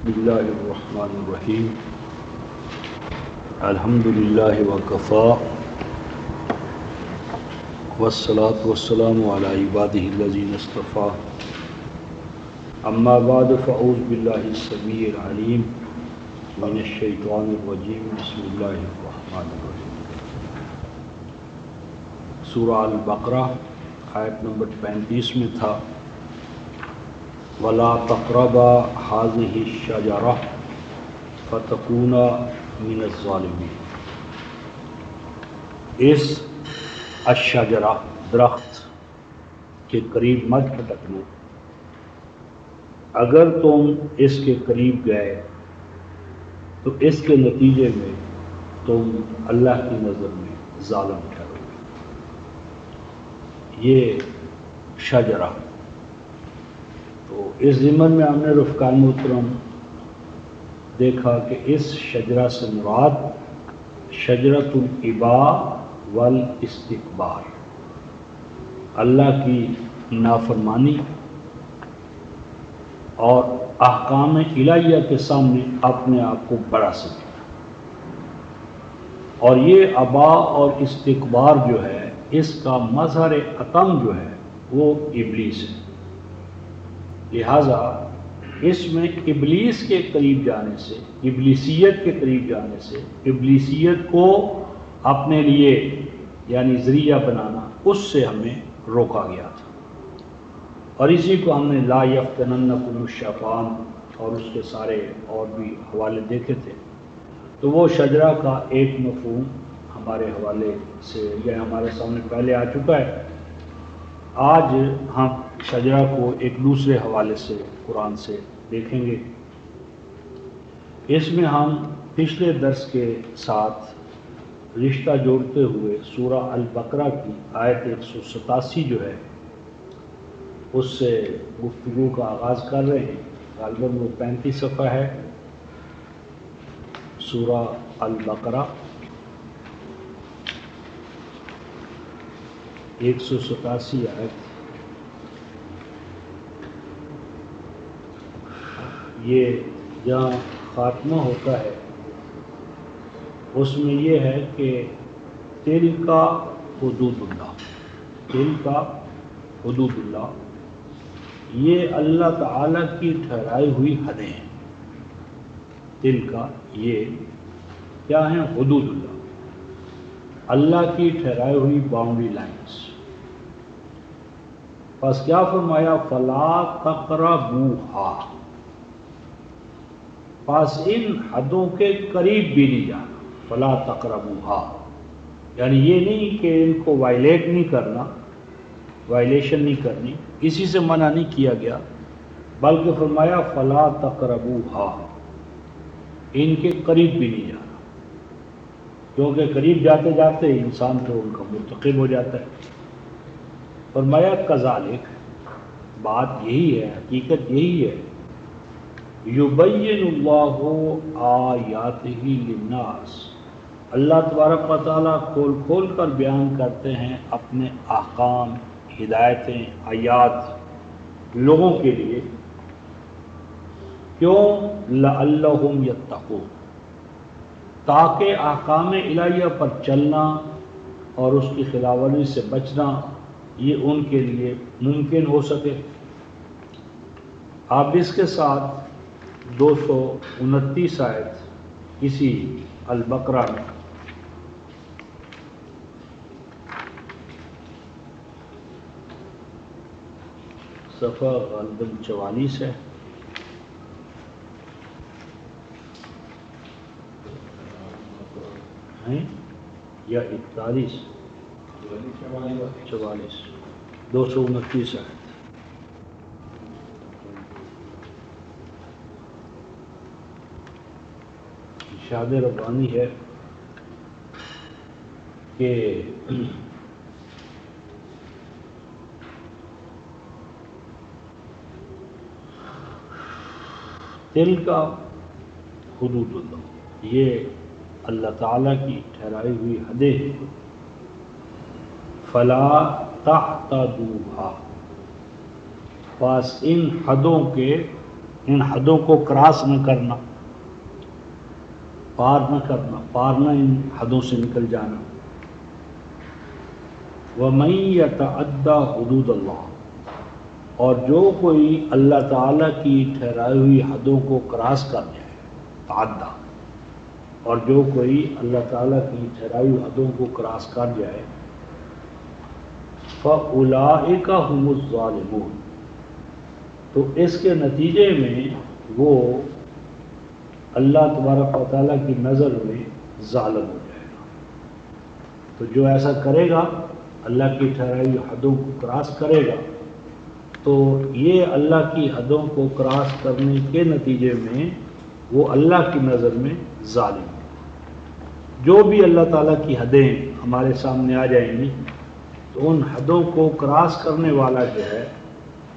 بسم اللہ الرحمن الرحیم الحمدللہ وکفا والصلاة والسلام علی عبادہ الذین اصطفیٰ اما بعد فاعوذ باللہ السمیع العلیم من الشیطان الرجیم بسم اللہ الرحمن الرحیم۔ سورہ البقرہ آیت نمبر 35 میں تھا وَلَا تَقْرَبَا هَٰذِهِ الشَّجَرَةَ فَتَكُونَا مِنَ الظَّالِمِينَ، اس الشجرہ درخت کے قریب مت پھٹکنا، اگر تم اس کے قریب گئے تو اس کے نتیجے میں تم اللہ کی نظر میں ظالم ٹھہرو گے۔ یہ شجرہ تو اس ضمن میں ہم نے رفقان محترم دیکھا کہ اس شجرہ سے مراد شجرۃ الاباء والاستکبار، اللہ کی نافرمانی اور احکام الہیہ کے سامنے اپنے آپ کو بڑا سمجھنا، اور یہ ابا اور استکبار جو ہے اس کا مظہر عتم جو ہے وہ ابلیس ہے، لہذا اس میں ابلیس کے قریب جانے سے، ابلیسیت کے قریب جانے سے، ابلیسیت کو اپنے لیے یعنی ذریعہ بنانا، اس سے ہمیں روکا گیا تھا، اور اسی کو ہم نے لا یفتننکم الشیطان اور اس کے سارے اور بھی حوالے دیکھے تھے۔ تو وہ شجرہ کا ایک مفہوم ہمارے حوالے سے یا ہمارے سامنے پہلے آ چکا ہے۔ آج ہم شجرہ کو ایک دوسرے حوالے سے قرآن سے دیکھیں گے۔ اس میں ہم پچھلے درس کے ساتھ رشتہ جوڑتے ہوئے سورہ البقرہ کی آیت 187 جو ہے اس سے گفتگو کا آغاز کر رہے ہیں۔ غالباً وہ 35 صفحہ ہے سورہ البقرہ، 187 آیت۔ یہ جہاں خاتمہ ہوتا ہے اس میں یہ ہے کہ تلک حدود اللہ، تلک حدود اللہ، یہ اللہ تعالیٰ کی ٹھہرائی ہوئی حدیں ہیں۔ تلک یہ کیا ہیں؟ حدود اللہ، اللہ کی ٹھہرائی ہوئی باؤنڈری لائنز۔ پس کیا فرمایا؟ فلا تقربوها، پس ان حدوں کے قریب بھی نہیں جانا۔ فلا تقربوها یعنی یہ نہیں کہ ان کو وائلیٹ نہیں کرنا، وائلیشن نہیں کرنی، اسی سے منع نہیں کیا گیا، بلکہ فرمایا فلا تقربوها، ان کے قریب بھی نہیں جانا، کیونکہ قریب جاتے جاتے انسان تو ان کا مرتکب ہو جاتا ہے۔ فرمایا کذالک، بات یہی ہے، حقیقت یہی ہے، یبین اللہ آیاتہ للناس، اللہ تبارک و تعالیٰ کھول کھول کر بیان کرتے ہیں اپنے احکام، ہدایتیں، آیات لوگوں کے لیے۔ کیوں؟ لعلہم یتقون، تاکہ احکام الہیہ پر چلنا اور اس کی خلاف ورزی سے بچنا یہ ان کے لیے ممکن ہو سکے۔ آپ اس کے ساتھ 229 آیت اسی البقرہ میں صفحہ غالباً 44 ہے، یا 41، 44، 229 آیت۔ ارشاد ربانی ہے کہ تلک حدود اللہ، یہ اللہ تعالیٰ کی ٹھہرائی ہوئی حدیں ہیں۔ فلا تعتدوها، پس ان حدوں کے ان حدوں کو کراس نہ کرنا، پار نہ کرنا، پار نہ ان حدوں سے نکل جانا۔ وَمَن يَتَعَدَّ حُدُودَ اللَّهِ، اور جو کوئی اللہ تعالیٰ کی ٹھہرائی ہوئی حدوں کو کراس کر جائے، تعدّ، اور جو کوئی اللہ تعالیٰ کی ٹھہرائی ہوئی حدوں کو کراس کر جائے، فَأُولَئِكَ هُمُ الظَّالِمُونَ، تو اس کے نتیجے میں وہ اللہ تبارک و تعالیٰ کی نظر میں ظالم ہو جائے گا۔ تو جو ایسا کرے گا، اللہ کی ٹھہرائی ہوئی حدوں کو کراس کرے گا، تو یہ اللہ کی حدوں کو کراس کرنے کے نتیجے میں وہ اللہ کی نظر میں ظالم ہے۔ جو بھی اللہ تعالیٰ کی حدیں ہمارے سامنے آ جائیں گی تو ان حدوں کو کراس کرنے والا جو ہے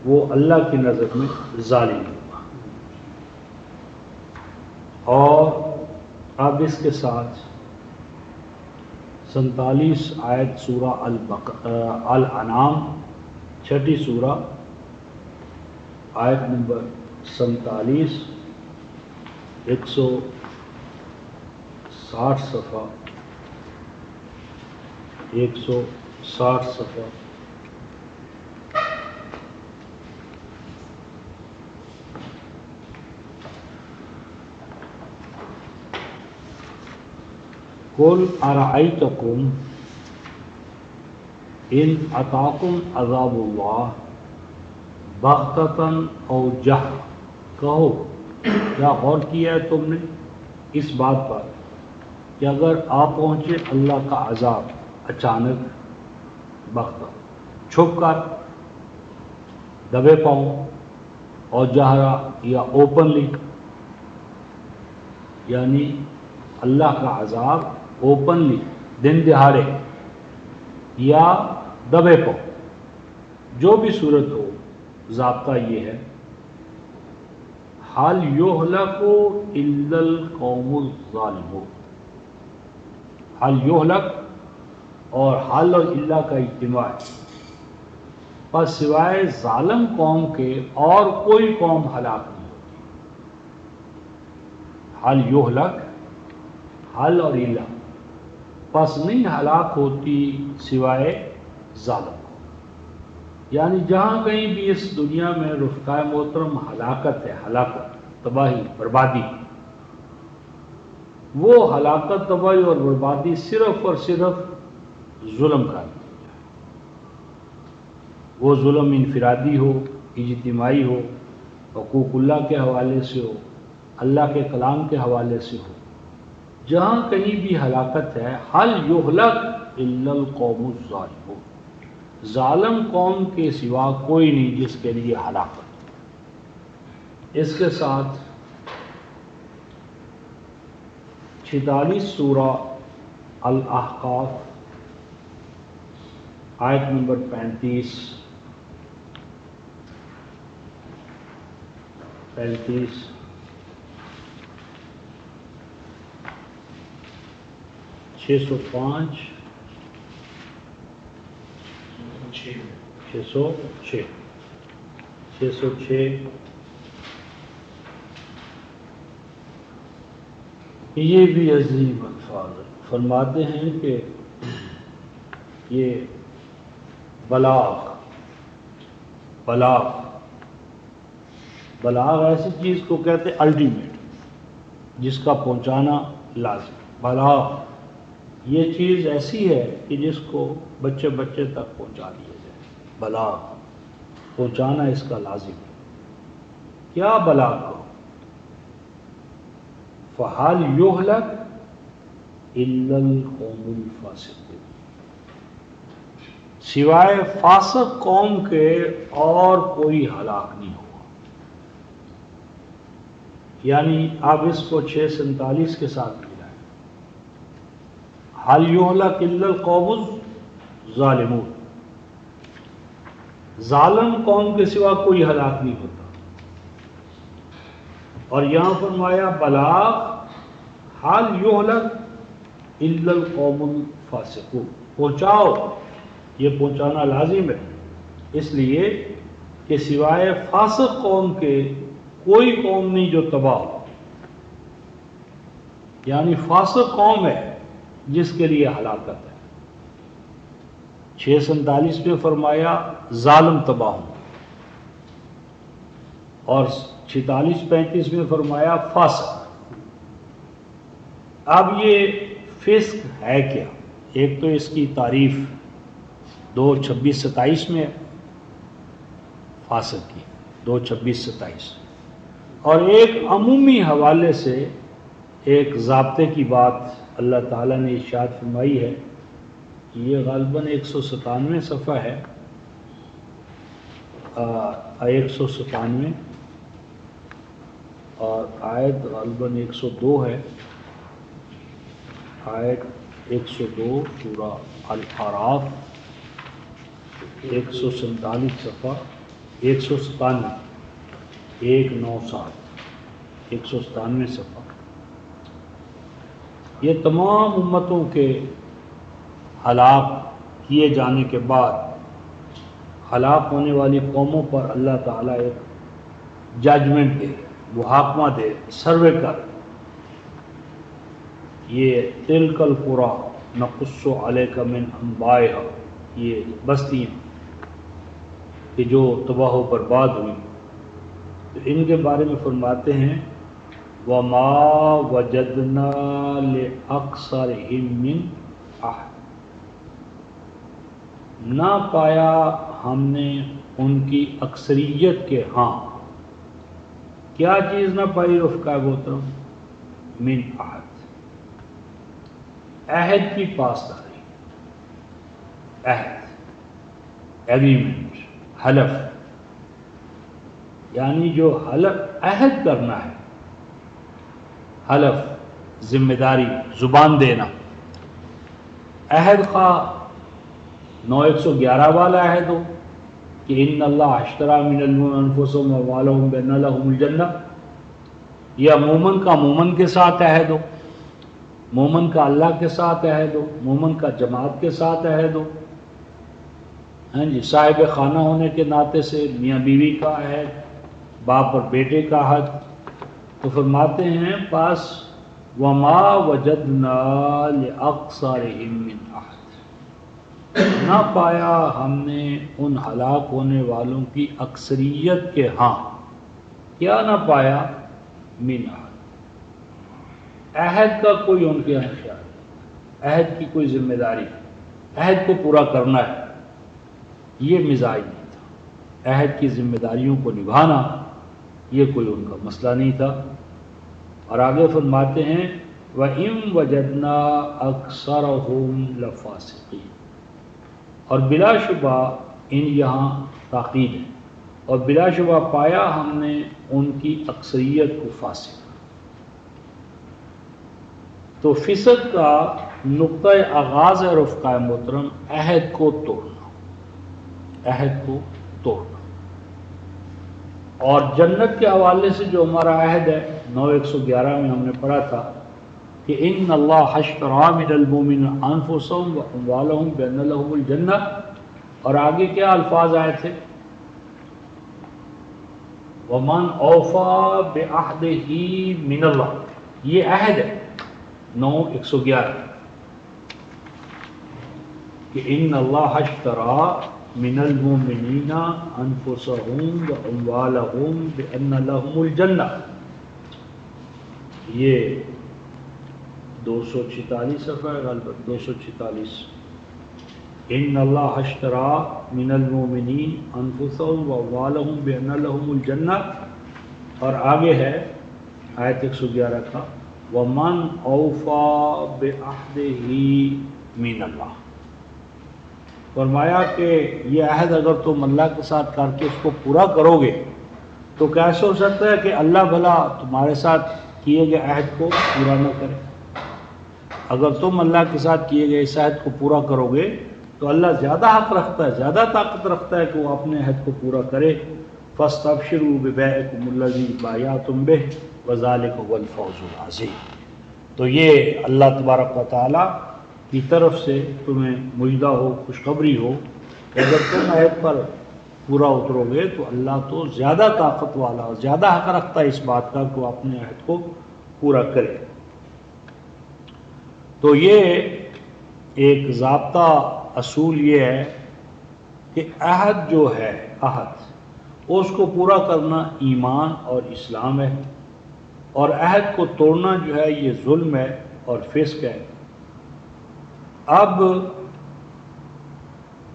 وہ اللہ کی نظر میں ظالم ہوگا۔ اور اب اس کے ساتھ 47 آیت سورہ الانعام، چھٹی سورہ، آیت نمبر 47، 160 صفحہ، 160 صفحہ۔ قُلْ أَرَأَيْتَكُمْ إِنْ أَتَاكُمْ عَذَابُ اللَّهِ بَغْتَةً أَوْ جَهْرَةً، کہو کیا غور کیا ہے تم نے اس بات پر کہ اگر آ پہنچے اللہ کا عذاب اچانک، بغتہ، چھپ کر، دبے پاؤں، اور جہرا یا اوپنلی، یعنی اللہ کا عذاب اوپنلی دن دہاڑے یا دبے پاؤں، جو بھی صورت ہو، ضابطہ یہ ہے، حَلْ يُهْلَكُ إِلَّا الْقَوْمُ الظَّالِمُونَ۔ حَلْ يُهْلَكُ اور حَلْ اور اِلَّا کا اجتماع ہے، پس سوائے ظالم قوم کے اور کوئی قوم ہلاک نہیں ہوتی۔ حَلْ يُهْلَكُ، حَلْ اور اِلَّا، پس نہیں ہلاک ہوتی سوائے ظالم کو، یعنی جہاں کہیں بھی اس دنیا میں رفقائے محترم ہلاکت ہے، ہلاکت، تباہی، بربادی، وہ ہلاکت، تباہی اور بربادی صرف اور صرف ظلم کا نتیجہ ہے۔ وہ ظلم انفرادی ہو، اجتماعی ہو، حقوق اللہ کے حوالے سے ہو، اللہ کے کلام کے حوالے سے ہو، جہاں کہیں بھی ہلاکت ہے، حَلْ يُهْلَكُ إِلَّا الْقَوْمُ الظَّالِمُونَ، ظالم قوم کے سوا کوئی نہیں جس کے لیے ہلاکت۔ اس کے ساتھ 46 سورہ الاحقاف، آیت نمبر 35، 605، 606، یہ بھی عظیم الفاظ ہیں۔ فرماتے ہیں کہ یہ بلاغ ایسی چیز کو کہتے ہیں الٹیمیٹ، جس کا پہنچانا لازم۔ بلاغ یہ چیز ایسی ہے کہ جس کو بچے تک پہنچا دیا جائے، بلاغ پہنچانا اس کا لازم ہے۔ کیا بلاغ کو؟ فَحَلْ يُهْلَكُ إِلَّا الْقَوْمُ الْفَاسِقُونَ، سوائے فاسق قوم کے اور کوئی ہلاک نہیں ہوا۔ یعنی آپ اس کو 647 کے ساتھ ملائیں، حَلْ يُهْلَكُ إِلَّا الْقَوْمُ الظَّالِمُونَ، ظالم قوم کے سوا کوئی ہلاک نہیں ہوتا۔ اور یہاں فرمایا بلاغ، حَلْ يُهْلَكُ إِلَّا الْقَوْمُ الْفَاسِقُونَ، پہنچاؤ، یہ پہنچانا لازم ہے، اس لیے کہ سوائے فاسق قوم کے کوئی قوم نہیں جو تباہ ہو، یعنی فاسق قوم ہے جس کے لیے ہلاکت ہے۔ 647 میں فرمایا ظالم تباہ ہوں، اور 46-35 میں فرمایا فاسق۔ اب یہ فسق ہے کیا؟ ایک تو اس کی تعریف 2:26-27 میں فاسق کی، 2:26-27، اور ایک عمومی حوالے سے ایک ضابطے کی بات اللہ تعالیٰ نے ارشاد فرمائی ہے کہ یہ غالباً 197 صفحہ ہے، 197، اور آیت غالباً 102 ہے، آیت 102 سورہ الاعراف، 147 صفحہ، 197، 197 صفحہ۔ یہ تمام امتوں کے ہلاک کیے جانے کے بعد ہلاک ہونے والی قوموں پر اللہ تعالیٰ ایک ججمنٹ دے، محاکمہ دے، سروے کر۔ یہ تلک القری نقص علیک من انبائها، یہ بستیاں کہ جو تباہ و برباد ہوئی، تو ان کے بارے میں فرماتے ہیں وَمَا وَجَدْنَا لِأَكْثَرِهِم مِّنْ أَحَدٍ، نہ پایا ہم نے ان کی اکثریت کے ہاں، کیا چیز نہ پائی رفقا محترم؟ من احد، عہد کی پاسداری، عہد، ایگریمنٹ، حلف، یعنی جو حلف عہد کرنا ہے، حلف ذمہ داری، زبان دینا، عہد خواہ 9:111 والا عہد ہو کہ ان اللہ اشتری من المؤمنین انفسهم واموالهم بان لهم الجنہ، یا مومن کا مومن کے ساتھ عہد ہو، مومن کا اللہ کے ساتھ عہد ہو، مومن کا جماعت کے ساتھ عہد ہو، ہاں جی، صاحب خانہ ہونے کے ناطے سے میاں بیوی کا عہد، باپ اور بیٹے کا عہد، تو فرماتے ہیں پاس وما وجدنا لأکثرهم من احد، نہ پایا ہم نے ان ہلاک ہونے والوں کی اکثریت کے ہاں، کیا نہ پایا؟ من احد، عہد کا کوئی ان کے یہاں خیال نہیں، عہد کی کوئی ذمہ داری، عہد کو پورا کرنا ہے، یہ مزاج نہیں تھا، عہد کی ذمہ داریوں کو نبھانا یہ کوئی ان کا مسئلہ نہیں تھا۔ اور آگے فرماتے ہیں وَإِن وَجَدْنَا أَكْثَرَهُمْ لَفَاسِقِينَ، اور بلا شبہ ان یہاں تاکید ہے، اور بلا شبہ پایا ہم نے ان کی اکثریت کو فاسق۔ تو فسق کا نقطۂ آغاز ہے رفقائے محترم عہد کو توڑنا، عہد کو توڑنا۔ اور جنت کے حوالے سے جو ہمارا عہد ہے 9:111 میں ہم نے پڑھا تھا کہ ان اللہ اشتری من المؤمنین انفسهم واموالهم بان لهم الجنہ، اور آگے کیا الفاظ آئے تھے؟ ومن اوفی بعہدہ من اللہ، یہ عہد ہے 9:111 کہ ان اللہ اشتری من المؤمنین انفسهم واموالهم بان لهم الجنہ، یہ 246 صفحہ ہے غالباً، 246، ان اللہ اشتری من المؤمنین انفسهم واموالهم بان لهم الجنہ، اور آگے ہے آیت 111 کا ومن اوفی بعہدہ من اللہ، فرمایا کہ یہ عہد اگر تم اللہ کے ساتھ کر کے اس کو پورا کرو گے تو کیسے ہو سکتا ہے کہ اللہ بھلا تمہارے ساتھ کیے گئے عہد کو پورا نہ کرے؟ اگر تم اللہ کے ساتھ کیے گئے اس عہد کو پورا کرو گے تو اللہ زیادہ حق رکھتا ہے، زیادہ طاقت رکھتا ہے کہ وہ اپنے عہد کو پورا کرے۔ فاستبشروا ببیعکم الذی بایعتم بہ وذلک هو الفوز العظیم۔ تو یہ اللہ تبارک و تعالیٰ کی طرف سے تمہیں مجدہ ہو، خوشخبری ہو کہ اگر تم عہد پر پورا اترو گے تو اللہ تو زیادہ طاقت والا اور زیادہ حق رکھتا ہے اس بات کا کہ وہ اپنے عہد کو پورا کرے۔ تو یہ ایک ضابطہ اصول یہ ہے کہ عہد جو ہے عہد اس کو پورا کرنا ایمان اور اسلام ہے، اور عہد کو توڑنا جو ہے یہ ظلم ہے اور فسق ہے۔ اب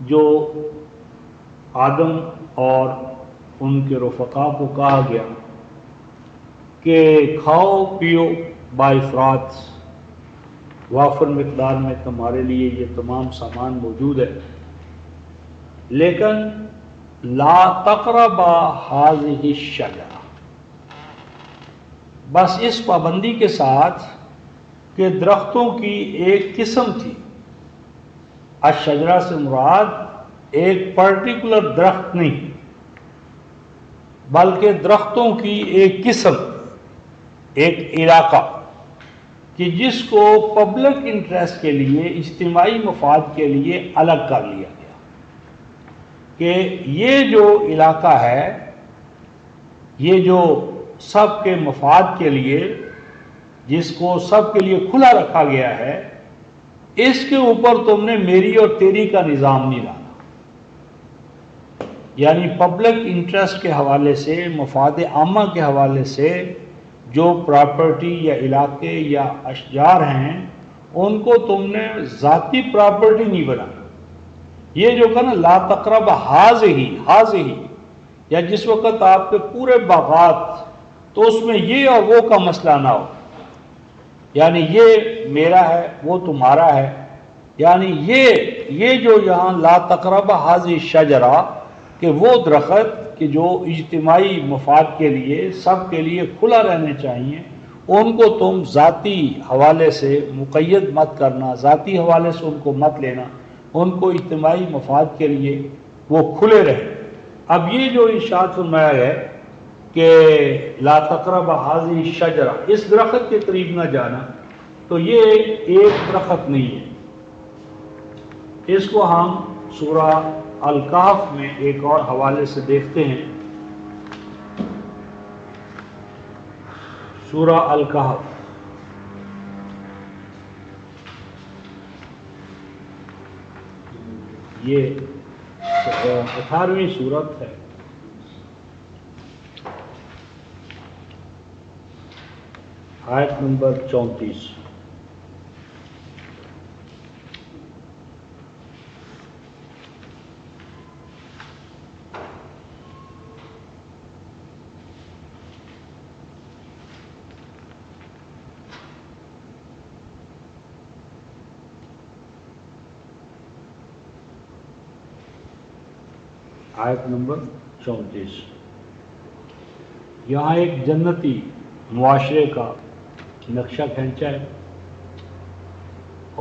جو آدم اور ان کے رفقا کو کہا گیا کہ کھاؤ پیو بافراد، وافر مقدار میں تمہارے لیے یہ تمام سامان موجود ہے، لیکن لا تقربا هذه الشجرہ، بس اس پابندی کے ساتھ کہ درختوں کی ایک قسم تھی۔ الشجرہ سے مراد ایک پرٹیکولر درخت نہیں، بلکہ درختوں کی ایک قسم، ایک علاقہ کہ جس کو پبلک انٹرسٹ کے لیے، اجتماعی مفاد کے لیے الگ کر لیا گیا کہ یہ جو علاقہ ہے، یہ جو سب کے مفاد کے لیے، جس کو سب کے لیے کھلا رکھا گیا ہے، اس کے اوپر تم نے میری اور تیری کا نظام نہیں لانا۔ یعنی پبلک انٹرسٹ کے حوالے سے، مفاد عامہ کے حوالے سے جو پراپرٹی یا علاقے یا اشجار ہیں ان کو تم نے ذاتی پراپرٹی نہیں بنانا۔ یہ جو کہا نا لا تقرب ہاذہ، یا جس وقت آپ کے پورے باغات تو اس میں یہ اور وہ کا مسئلہ نہ ہو، یعنی یہ میرا ہے وہ تمہارا ہے، یعنی یہ جو یہاں لا تقرب هذه الشجرہ کہ وہ درخت کہ جو اجتماعی مفاد کے لیے سب کے لیے کھلا رہنے چاہیے، ان کو تم ذاتی حوالے سے مقید مت کرنا، ذاتی حوالے سے ان کو مت لینا، ان کو اجتماعی مفاد کے لیے وہ کھلے رہیں۔ اب یہ جو ارشاد فرمایا ہے کہ لا تقرب هذه الشجرہ، اس درخت کے قریب نہ جانا، تو یہ ایک درخت نہیں ہے۔ اس کو ہم سورہ الکہف میں ایک اور حوالے سے دیکھتے ہیں۔ سورہ الکہف یہ 18ویں سورت ہے، آیت نمبر 34۔ آیت نمبر 34۔ یہاں ایک جنتی معاشرے کا نقشہ کھینچا ہے،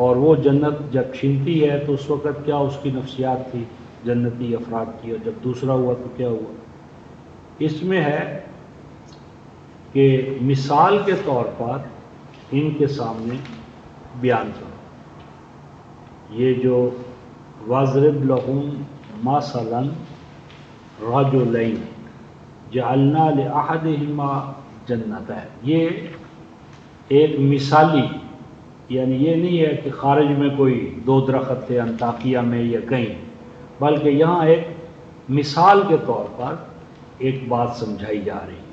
اور وہ جنت جب چھنتی ہے تو اس وقت کیا اس کی نفسیات تھی جنتی افراد کی، اور جب دوسرا ہوا تو کیا ہوا۔ اس میں ہے کہ مثال کے طور پر ان کے سامنے بیان کرو، یہ جو وَاضْرِبْ لَهُمْ مَثَلًا رَجُلَيْنِ جَعَلْنَا لِأَحَدِهِمَا جَنَّتَيْنِ، یہ ایک مثالی، یعنی یہ نہیں ہے کہ خارج میں کوئی دو درخت تھے انطاکیہ میں یا کہیں، بلکہ یہاں ایک مثال کے طور پر ایک بات سمجھائی جا رہی ہے۔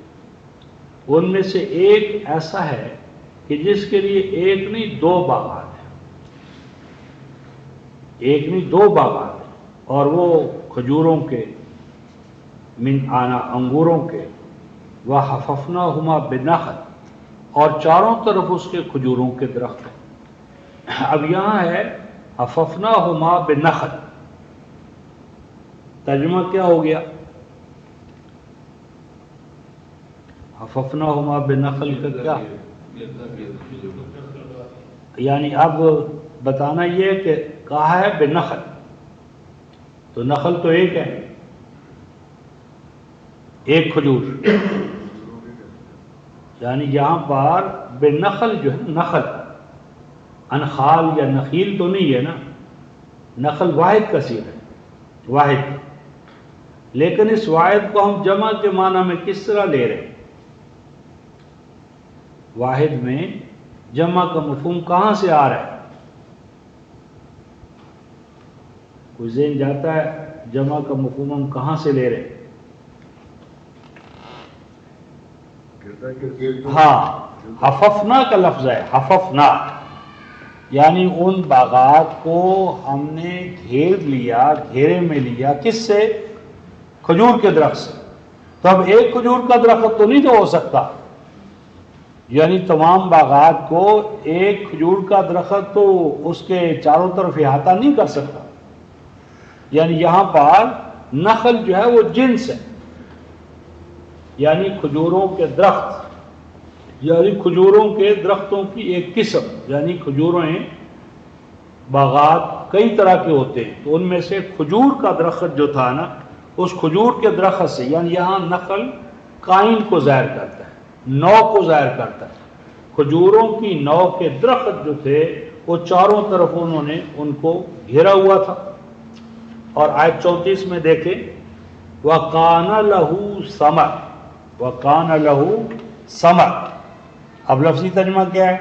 ان میں سے ایک ایسا ہے کہ جس کے لیے ایک نہیں دو باغات ہیں، ایک نہیں دو باغات ہیں، اور وہ کھجوروں کے من آنا انگوروں کے، وَحَفَفْنَاهُمَا بِالنَّخْلِ، اور چاروں طرف اس کے کھجوروں کے درخت ہیں۔ اب یہاں ہے حَفَفْنَاهُمَا بِالنَّخْلِ، ترجمہ کیا ہو گیا؟ حَفَفْنَاهُمَا بِالنَّخْلِ کا کیا؟ یعنی اب بتانا یہ کہ کہا ہے بِالنَّخْلِ، تو نخل تو ایک ہے، ایک کھجور، یعنی یہاں پر بِالنَّخْلِ جو ہے نخل، انخال یا نخیل تو نہیں ہے نا، نخل واحد کثیر ہے، واحد، لیکن اس واحد کو ہم جمع کے معنی میں کس طرح لے رہے ہیں؟ واحد میں جمع کا مفہوم کہاں سے آ رہا ہے؟ کوئی ذہن جاتا ہے جمع کا مفہوم ہم کہاں سے لے رہے ہیں؟ ہاں، حففنا کا لفظ ہے، حففنا، یعنی ان باغات کو ہم نے گھیر لیا، گھیرے میں لیا، کس سے؟ کھجور کے درخت سے۔ تو اب ایک کھجور کا درخت تو نہیں تو ہو سکتا، یعنی تمام باغات کو ایک کھجور کا درخت تو اس کے چاروں طرف احاطہ نہیں کر سکتا، یعنی یہاں پر نخل جو ہے وہ جنس ہے، یعنی کھجوروں کے درخت، یعنی کھجوروں کے درختوں کی ایک قسم، یعنی کھجوریں باغات کئی طرح کے ہوتے ہیں، تو ان میں سے کھجور کا درخت جو تھا نا، اس کھجور کے درخت سے، یعنی یہاں نخل قائن کو ظاہر کرتا ہے، نو کو ظاہر کرتا ہے، کھجوروں کی نو کے درخت جو تھے وہ چاروں طرف انہوں نے ان کو گھیرا ہوا تھا۔ اور آیت 34 میں دیکھیں، وَقَانَ لَهُ ثَمَرٌ، وَقَانَ لَهُ ثَمَرٌ، اب لفظی ترجمہ کیا ہے؟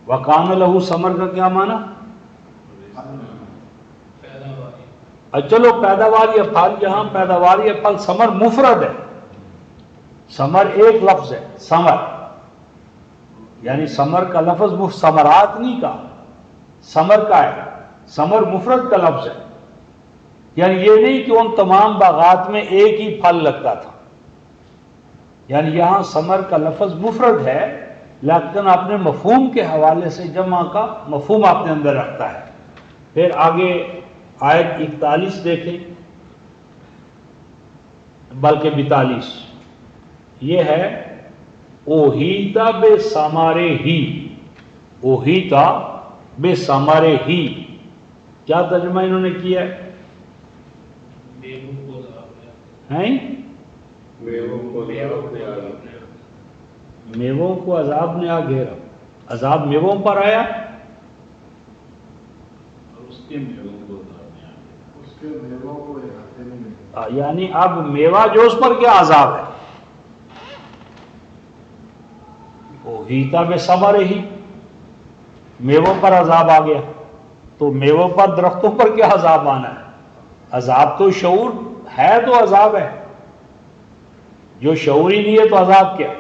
وَقَانَ لَهُ ثَمَرٌ کا کیا معنی؟ چلو پیداوار یا پھل، یہاں پیداوار یا پھل، ثمر مفرد ہے، ثمر ایک لفظ ہے، ثمر، یعنی ثمر کا لفظ وہ ثمرات نہیں کا، ثمر کا ہے، ثمر مفرد کا لفظ ہے، یعنی یہ نہیں کہ ان تمام باغات میں ایک ہی پھل لگتا تھا، یعنی یہاں ثمر کا لفظ مفرد ہے لیکن اپنے مفہوم کے حوالے سے جمع کا مفہوم اپنے اندر رکھتا ہے۔ پھر آگے آیت 41 دیکھیں، بلکہ 42، یہ ہے اوہیتا بے ثمارے ہی، اوہیتا بے ثمارے ہی، کیا ترجمہ انہوں نے کیا ہے؟ میووں کو عذاب نے آ گھیرا، عذاب میووں پر آیا، یعنی اب میوہ جو اس پر کیا عذاب ہے؟ اوہیتا بے ثمارے ہی، میووں پر عذاب آ گیا، تو میووں پر، درختوں پر کیا عذاب آنا ہے؟ عذاب تو شعور ہے تو عذاب ہے، جو شعور ہی نہیں ہے تو عذاب کیا؟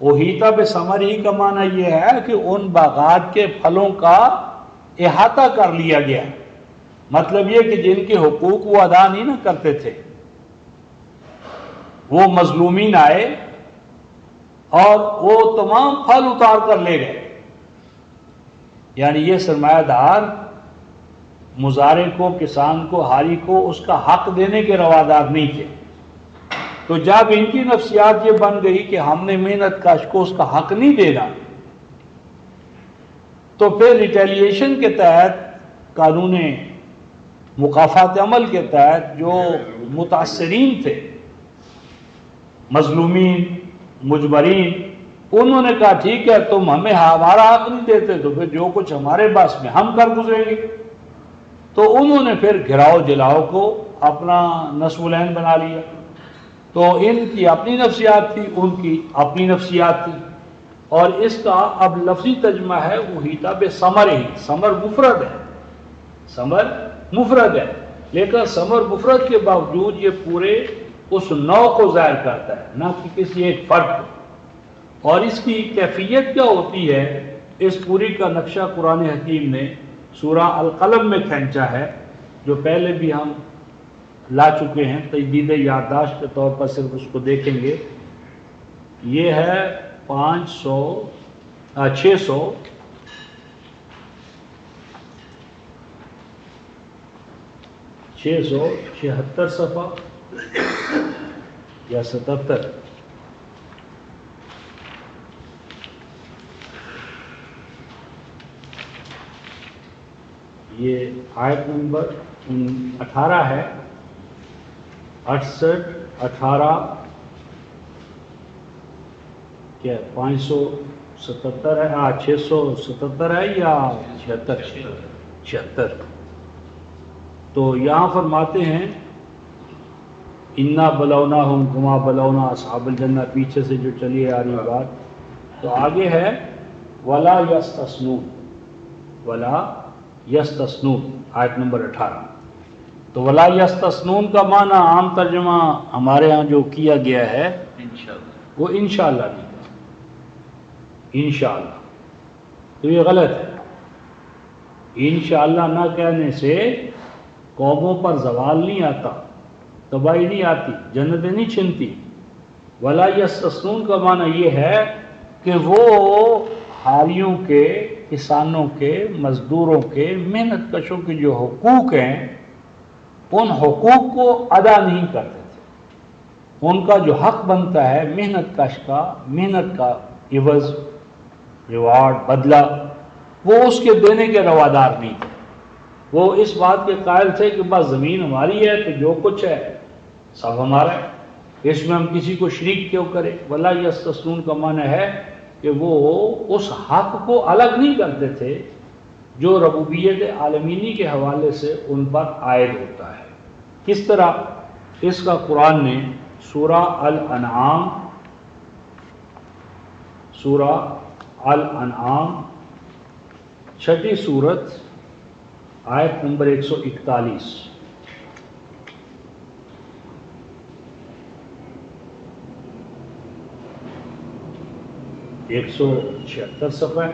اوہیتا بے ثمارے ہی کا معنی یہ ہے کہ ان باغات کے پھلوں کا احاطہ کر لیا گیا، مطلب یہ کہ جن کے حقوق وہ ادا نہیں نہ کرتے تھے، وہ مظلومین آئے اور وہ تمام پھل اتار کر لے گئے، یعنی یہ سرمایہ دار مزارع کو، کسان کو، حاری کو اس کا حق دینے کے روادار نہیں تھے، تو جب ان کی نفسیات یہ بن گئی کہ ہم نے محنت کش کو اس کا حق نہیں دینا، تو پھر ریٹیلیشن کے تحت، قانون مکافات عمل کے تحت جو متاثرین تھے، مظلومین، مجبرین، انہوں نے کہا ٹھیک ہے تم ہمیں ہمارا حق نہیں دیتے تو پھر جو کچھ ہمارے پاس میں ہم کر گزریں گے، تو انہوں نے پھر گھراؤ جلاؤ کو اپنا نصب العین بنا لیا، تو ان کی اپنی نفسیات تھی، ان کی اپنی نفسیات تھی، اور اس کا اب لفظی ترجمہ ہے اوہیتا بے ثمرے ہی، ثمر مفرد ہے، ثمر مفرد ہے، لیکن ثمر مفرد کے باوجود یہ پورے اس نوع کو ظاہر کرتا ہے، نہ کہ کسی ایک فرد کو، اور اس کی کیفیت کیا ہوتی ہے، اس پوری کا نقشہ قرآن حکیم نے سورہ القلم میں کھینچا ہے، جو پہلے بھی ہم لا چکے ہیں، تجدید یادداشت کے طور پر صرف اس کو دیکھیں گے، یہ ہے 676 صفحہ یا 77، یہ آیت نمبر 18 ہے، 68 18 کیا 577 ہے، 677 ہے یا 76؟ تو یہاں فرماتے ہیں انا بلوناہم کما بلونا اصحاب الجنہ، پیچھے سے جو چلی آ رہی بات، تو آگے ہے ولا یستثنون، ولا یستثنون، آیت نمبر 18۔ تو ولا یستثنون کا معنی عام ترجمہ ہمارے ہاں جو کیا گیا ہے وہ انشاءاللہ نہیں تھا، انشاءاللہ، تو یہ غلط ہے۔ انشاءاللہ نہ کہنے سے قوموں پر زوال نہیں آتا، تباہی نہیں آتی، جنتیں نہیں چھنتی۔ ولا یستثنون کا معنی یہ ہے کہ وہ حالیوں کے، کسانوں کے، مزدوروں کے، محنت کشوں کے جو حقوق ہیں ان حقوق کو ادا نہیں کرتے تھے۔ ان کا جو حق بنتا ہے محنت کش کا، محنت کا عوض، ریوارڈ، بدلہ، وہ اس کے دینے کے روادار نہیں تھے۔ وہ اس بات کے قائل تھے کہ بس زمین ہماری ہے تو جو کچھ ہے سب ہمارا ہے، اس میں ہم کسی کو شریک کیوں کریں۔ ولا یستثنون کا معنی ہے کہ وہ اس حق کو الگ نہیں کرتے تھے جو ربوبیت عالمینی کے حوالے سے ان پر عائد ہوتا ہے۔ کس طرح؟ اس کا قرآن نے سورہ الانعام، سورہ الانعام 6 سورت آیت نمبر 141، 176 صفحہ،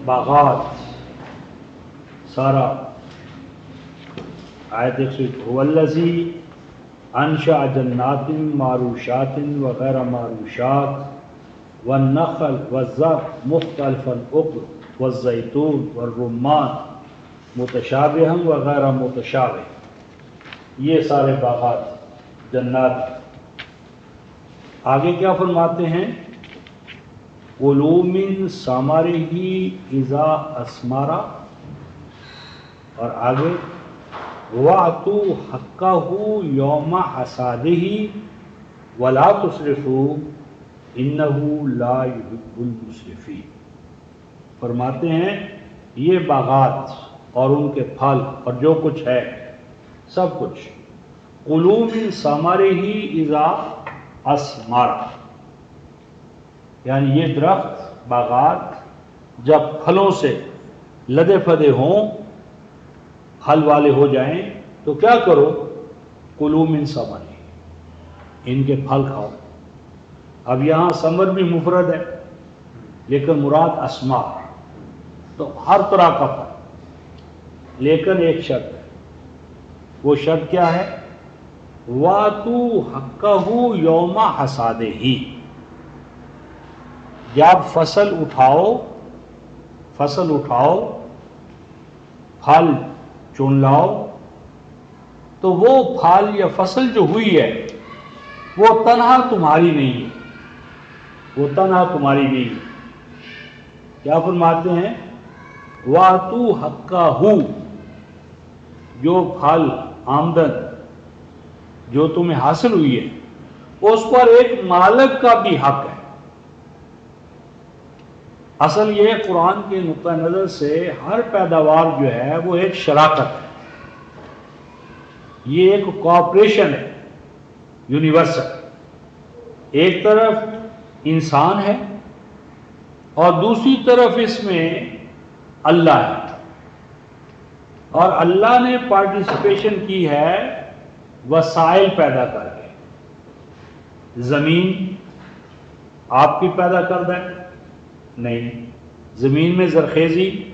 باغات سارا، آیت 101، هو الذی انشأ جنات معروشات وغیر معروشات والنخل والزرع مختلفا اکلہ والزیتون والرمان متشابہا وغیر متشابہ، یہ سارے باغات، جنات۔ آگے کیا فرماتے ہیں؟ کُلُوا مِن ثمرہ اذا اثمر، اور آگے وَأْتُوا حَقَّهُ یوم حصادہ ولا تسرفوا انہ لا یحب المسرفین۔ فرماتے ہیں یہ باغات اور ان کے پھل اور جو کچھ ہے سب کچھ، کُلُوا مِن ثمرہ اذا اثمر، یعنی یہ درخت، باغات جب پھلوں سے لدے پھدے ہوں، پھل والے ہو جائیں تو کیا کرو؟ کُلُوا مِن ثمرہ، ان کے پھل کھاؤ۔ اب یہاں ثمر بھی مفرد ہے لیکن مراد اثمار، تو ہر طرح کا پھل، لیکن ایک شرط ہے، وہ شرط کیا ہے؟ وَآتُوا حَقَّهُ یوم حصادہ، جب فصل اٹھاؤ، پھل چن لاؤ، تو وہ پھل یا فصل جو ہوئی ہے وہ تنہا تمہاری نہیں ہے، وہ تنہا تمہاری نہیں ہے۔ کیا فرماتے ہیں؟ وَآتُوا حَقَّهُ، جو پھل، آمدن جو تمہیں حاصل ہوئی ہے اس پر ایک مالک کا بھی حق ہے۔ اصل یہ قرآن کے نقطہ نظر سے ہر پیداوار جو ہے وہ ایک شراکت ہے، یہ ایک کوآپریشن ہے یونیورسل۔ ایک طرف انسان ہے اور دوسری طرف اس میں اللہ ہے، اور اللہ نے پارٹیسپیشن کی ہے وسائل پیدا کر کے۔ زمین آپ کی پیدا کردہ ہے؟ نہیں۔ زمین میں زرخیزی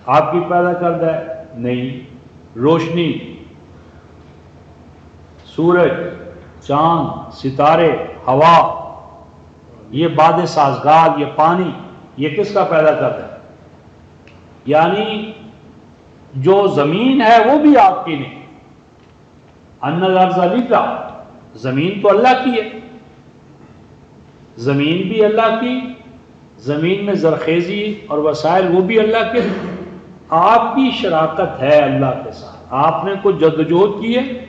آپ کی پیدا کردہ ہے؟ نہیں۔ روشنی، سورج، چاند، ستارے، ہوا، یہ باد سازگار، یہ پانی، یہ کس کا پیدا کردہ ہے؟ یعنی جو زمین ہے وہ بھی آپ کی نہیں۔ ان الارض للہ، زمین تو اللہ کی ہے، زمین بھی اللہ کی، زمین میں زرخیزی اور وسائل وہ بھی اللہ کے، آپ کی شراکت ہے اللہ کے ساتھ۔ آپ نے کوئی جدوجہد کی ہے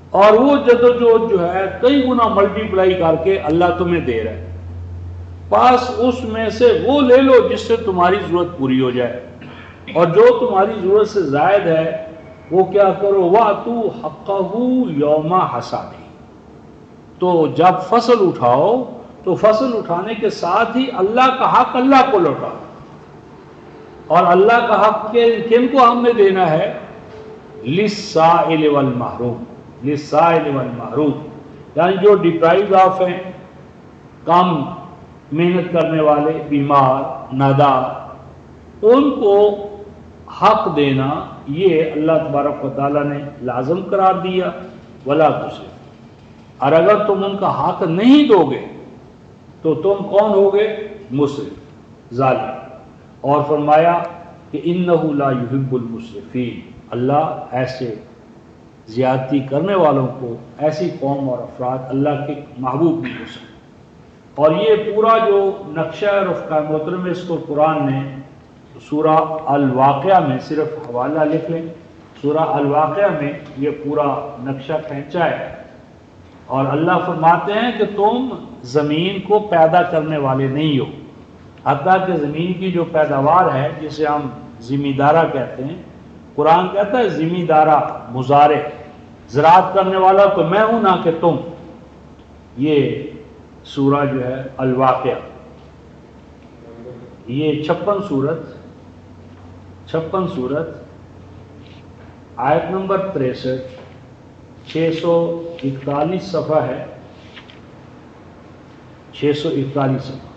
اور وہ جدوجہد جو ہے کئی گنا ملٹی پلائی کر کے اللہ تمہیں دے رہا ہے، بس اس میں سے وہ لے لو جس سے تمہاری ضرورت پوری ہو جائے۔ اور جو تمہاری ضرورت سے زائد ہے وہ کیا کرو، وَأْتُوا حَقَّهُ يَوْمَ حَصَادِهِ، تو جب فصل اٹھاؤ تو فصل اٹھانے کے ساتھ ہی اللہ کا حق اللہ کو لوٹاؤ. اور اللہ کا حق کن کو ہم نے دینا ہے؟ لِلسَّائِلِ وَالْمَحْرُومِ، لِلسَّائِلِ وَالْمَحْرُومِ، یعنی جو ڈپرائیوڈ آف ہیں، کم محنت کرنے والے، بیمار، نادار، ان کو حق دینا یہ اللہ تبارک و تعالیٰ نے لازم قرار دیا. وَلَا تُسْرِفُوا، اور اگر تم ان کا حق نہیں دو گے تو تم کون ہوگے؟ مسرف، ظالم. اور فرمایا کہ اِنَّهُ لَا يُحِبُّ الْمُسْرِفِينَ، اللہ ایسے زیادتی کرنے والوں کو، ایسی قوم اور افراد اللہ کے محبوب نہیں ہو سکتے. اور یہ پورا جو نقشہ رفقہ محترم ہے، اس کو قرآن نے سورہ الواقعہ میں، صرف حوالہ لکھ لیں، سورہ الواقعہ میں یہ پورا نقشہ کھینچا ہے. اور اللہ فرماتے ہیں کہ تم زمین کو پیدا کرنے والے نہیں ہو، حتیٰ کہ زمین کی جو پیداوار ہے جسے ہم زمیندارہ کہتے ہیں، قرآن کہتا ہے زمیندارہ، مزارع، زراعت کرنے والا تو میں ہوں نہ کہ تم. یہ سورہ جو ہے الواقعہ، یہ 56 سورت، آیت نمبر 63، 641 صفحہ ہے، 641 صفحہ،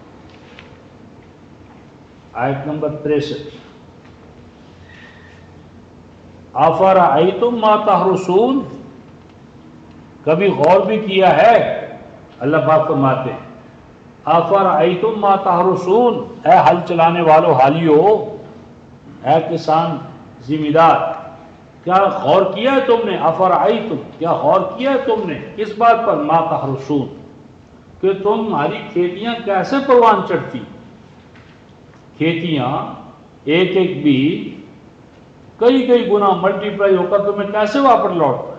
آیت نمبر 63. افرأیتم ما تحرثون، کبھی غور بھی کیا ہے؟ اللہ پاک فرماتے ہیں افرأیتم ما تحرثون، اے ہل چلانے والو، حالیو، اے کسان، ذمہ دار، کیا غور کیا ہے تم نے؟ افرأیتم، کیا غور کیا ہے تم نے کس بات پر؟ ما تحرثون، کہ تمہاری کھیتیاں کیسے پروان چڑھتی، کھیتیاں ایک ایک بیج کئی گنا ملٹیپلائی ہو کر تمہیں کیسے واپس لوٹتا ہے.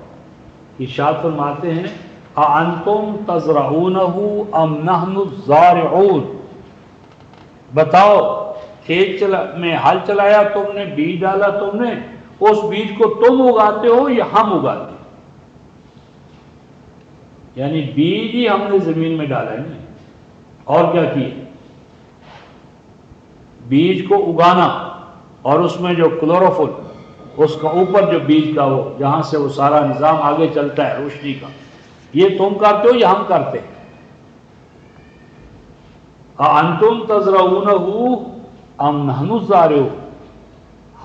ارشاد فرماتے ہیں اَأَنْتُمْ تَزْرَعُونَهُ أَمْ نَحْنُ الزَّارِعُونَ، بتاؤ کھیت میں ہل چلایا تم نے، بیج ڈالا تم نے، اس بیج کو تم اگاتے ہو یا ہم اگاتے ہیں؟ یعنی بیج ہی ہم نے زمین میں ڈالا ہے، اور کیا کیا؟ بیج کو اگانا، اور اس میں جو کلوروفل، اس کا اوپر جو بیج کا وہ جہاں سے وہ سارا نظام آگے چلتا ہے روشنی کا، یہ تم کرتے ہو یا ہم کرتے ہیں؟ اَأَنْتُمْ تَزْرَعُونَهُ أَمْ نَحْنُ الزَّارِعُونَ،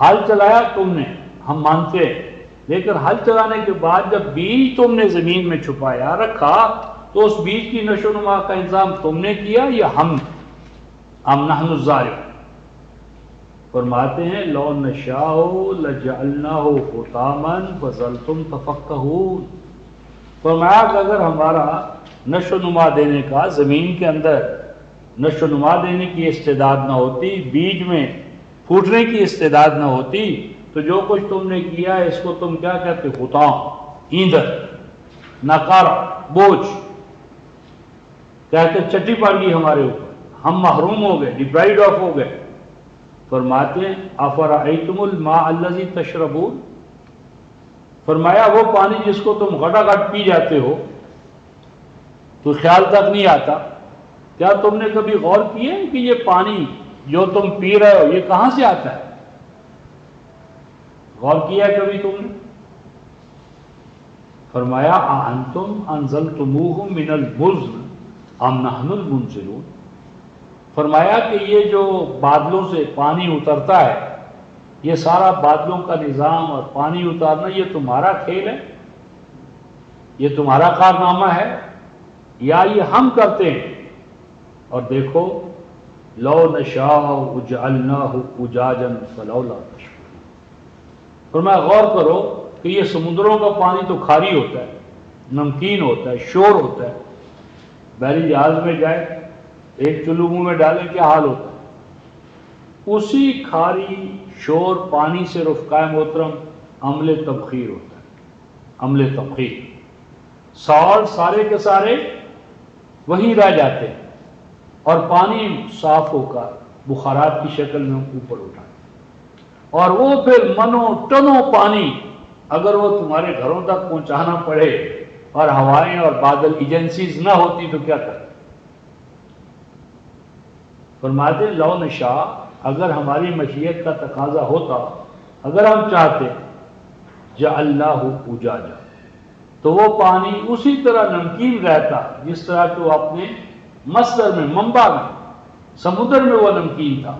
ہل چلایا تم نے، ہم مانتے ہیں، لیکن ہل چلانے کے بعد جب بیج تم نے زمین میں چھپایا رکھا تو اس بیج کی نشو و نما کا انتظام تم نے کیا یا ہم؟ أَمْ نَحْنُ الزَّارِعُونَ. فرماتے ہیں لَوْ نَشَاءُ لَجَعَلْنَاهُ حُطَامًا فَظَلْتُمْ تَفَكَّهُونَ، فرمایا کہ اگر ہمارا نشو و نما دینے کا، زمین کے اندر نشو و نما دینے کی استعداد نہ ہوتی، بیج میں پھوٹنے کی استعداد نہ ہوتی، تو جو کچھ تم نے کیا ہے اس کو تم کیا کہتے؟ حطام، ایندھن، ناکارہ، بوجھ، کہتے چٹی پڑ گئی ہمارے اوپر، ہم محروم ہو گئے، ڈپرائیوڈ آف ہو گئے. فرماتے ہیں افرأیتم الماء الذی تشربون، فرمایا وہ پانی جس کو تم گھٹا گھٹ پی جاتے ہو تو خیال تک نہیں آتا، کیا تم نے کبھی غور کیا ہے کہ یہ پانی جو تم پی رہے ہو یہ کہاں سے آتا ہے؟ غور کیا ہے کبھی تم نے؟ فرمایا اَأَنْتُمْ أَنزَلْتُمُوهُ مِنَ الْمُزْنِ أَمْ نَحْنُ الْمُنزِلُونَ، فرمایا کہ یہ جو بادلوں سے پانی اترتا ہے، یہ سارا بادلوں کا نظام اور پانی اتارنا یہ تمہارا کھیل ہے، یہ تمہارا کارنامہ ہے، یا یہ ہم کرتے ہیں؟ اور دیکھو لَوْ نَشَاءُ جَعَلْنَاهُ أُجَاجًا فَلَوْلَا تَشْكُرُونَ، فرمایا غور کرو کہ یہ سمندروں کا پانی تو کھاری ہوتا ہے، نمکین ہوتا ہے، شور ہوتا ہے، بحری جہاز میں جائے ایک چلو منہ میں ڈالے کیا حال ہوتا ہے؟ اسی کھاری شور پانی سے رفقائے محترم عمل تبخیر ہوتا ہے، عمل تبخیر، سالٹ سارے کے سارے وہیں رہ جاتے ہیں اور پانی صاف ہو کر بخارات کی شکل میں اوپر اٹھا. اور وہ پھر منوں ٹنوں پانی اگر وہ تمہارے گھروں تک پہنچانا پڑے اور ہوائیں اور بادل ایجنسیز نہ ہوتی تو کیا کرتے؟ فرماتے ہیں لو نشاء، اگر ہماری مشیت کا تقاضا ہوتا، اگر ہم چاہتے جعلناہ اجاجا، تو وہ پانی اسی طرح نمکین رہتا جس طرح کہ وہ اپنے مصدر میں، منبع میں، سمندر میں وہ نمکین تھا،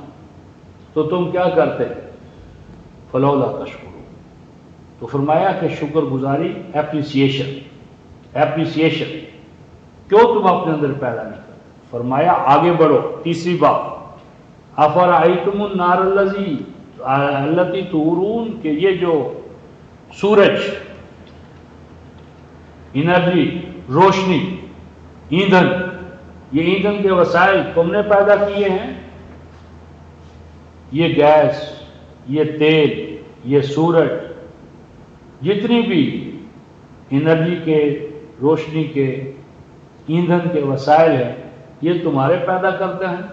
تو تم کیا کرتے؟ فلولا تشکرون، تو فرمایا کہ شکر گزاری، اپریسیشن کیوں تم اپنے اندر پیدا نہیں کرتے؟ فرمایا آگے بڑھو، تیسری بات، افرأیتم النار التی تورون، کہ یہ جو سورج، انرجی، روشنی، ایندھن، یہ ایندھن کے وسائل تم نے پیدا کیے ہیں، یہ گیس، یہ تیل، یہ سورج، جتنی بھی انرجی کے، روشنی کے، ایندھن کے وسائل ہیں، یہ تمہارے پیدا کرتے ہیں؟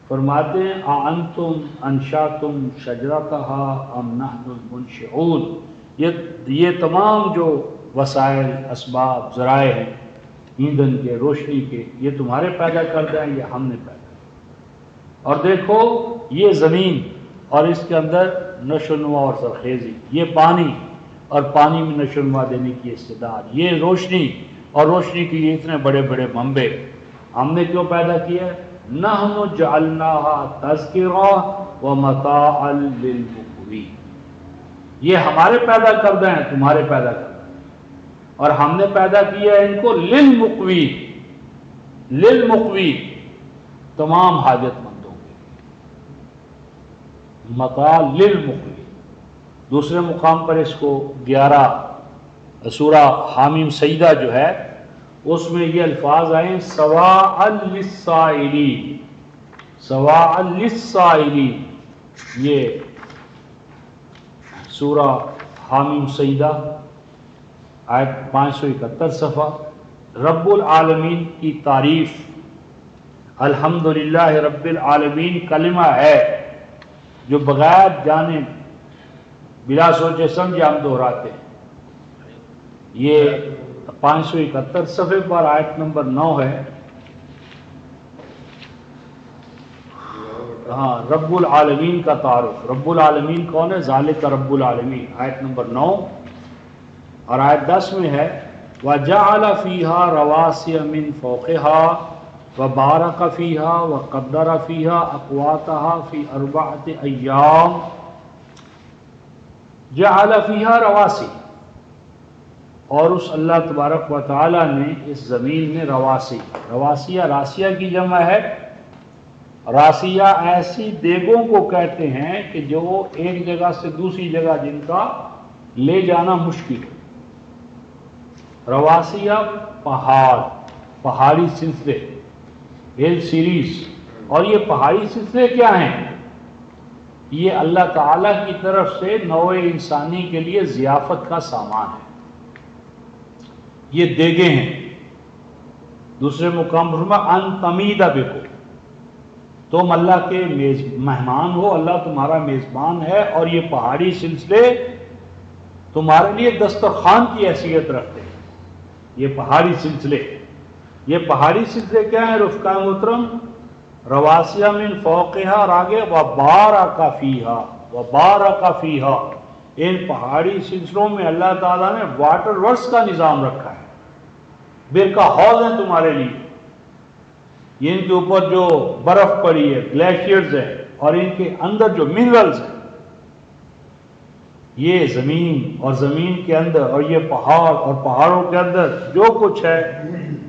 فرماتے ہیں اَأَنتُمْ أَنشَأْتُمْ شَجَرَتَهَا أَمْ نَحْنُ الْمُنشِئُونَ، یہ تمام جو وسائل، اسباب، ذرائع ہیں ایندھن کے، روشنی کے، یہ تمہارے پیدا کرتے ہیں یا ہم نے پیدا کیا؟ اور دیکھو یہ زمین اور اس کے اندر نشو و نما اور سرخیزی، یہ پانی اور پانی میں نشو و نما دینے کی استعداد، یہ روشنی اور روشنی کے یہ اتنے بڑے بڑے منبع ہم نے کیوں پیدا کیا ہے؟ نحن جعلناها تذکرہ ومتاعا للمقوین، یہ ہمارے پیدا کردہ ہیں، تمہارے پیدا کردہ ہیں، اور ہم نے پیدا کیا ہے ان کو للمقوین، تمام حاجت مندوں کے، متاع للمقوین۔ دوسرے مقام پر اس کو 11 سورہ حامیم سجدہ جو ہے اس میں یہ الفاظ آئے سواء للسائلین، سواء للسائلین، یہ سورہ حامیم سجدہ آیت 571 صفحہ۔ رب العالمین کی تعریف، الحمدللہ رب العالمین کلمہ ہے جو بغیر جانے، بلا سوچے سمجھے ہم دہراتے ہیں۔ یہ 571 صفحے پر آیت نمبر 9 ہے۔ ہاں، رب العالمین کا تعارف، رب العالمین کون ہے؟ ذالک رب العالمین، آیت نمبر 9 اور آیت 10 میں ہے وَجَعَلَ فِيهَا رَوَاسِيَ مِن فَوْقِهَا وَبَارَكَ فِيهَا وَقَدَّرَ فِيهَا أَقْوَاتَهَا فِي 4 أَيَّامٍ۔ جَعَلَ فِيهَا رَوَاسِيَ، اور اس اللہ تبارک و تعالی نے اس زمین میں رواسی، رواسیہ راسیہ کی جمع ہے، راسیہ ایسی دیگوں کو کہتے ہیں کہ جو ایک جگہ سے دوسری جگہ جن کا لے جانا مشکل ہے۔ رواسیہ پہاڑ، پہاڑی سلسلے، ہل سیریز، اور یہ پہاڑی سلسلے کیا ہیں؟ یہ اللہ تعالیٰ کی طرف سے نوع انسانی کے لیے ضیافت کا سامان ہے، یہ دیگیں ہیں۔ دوسرے مقام پر فرمایا ان تمید بکم، تم اللہ کے مہمان ہو، اللہ تمہارا میزبان ہے، اور یہ پہاڑی سلسلے تمہارے لیے دسترخوان کی حیثیت رکھتے ہیں۔ یہ پہاڑی سلسلے، یہ پہاڑی سلسلے کیا ہیں رفقا محترم؟ رواسیہ من فوقہا، اور آگے وبارک فیہا، وبارک فیہا، ان پہاڑی سلسلوں میں اللہ تعالیٰ نے واٹر ورکس کا نظام رکھا ہے، برکہ حوض ہیں تمہارے لیے، ان کے اوپر جو برف پڑی ہے، گلیشیئرز ہیں، اور ان کے اندر جو منرلز ہیں، یہ زمین اور زمین کے اندر، اور یہ پہاڑ اور پہاڑوں کے اندر جو کچھ ہے،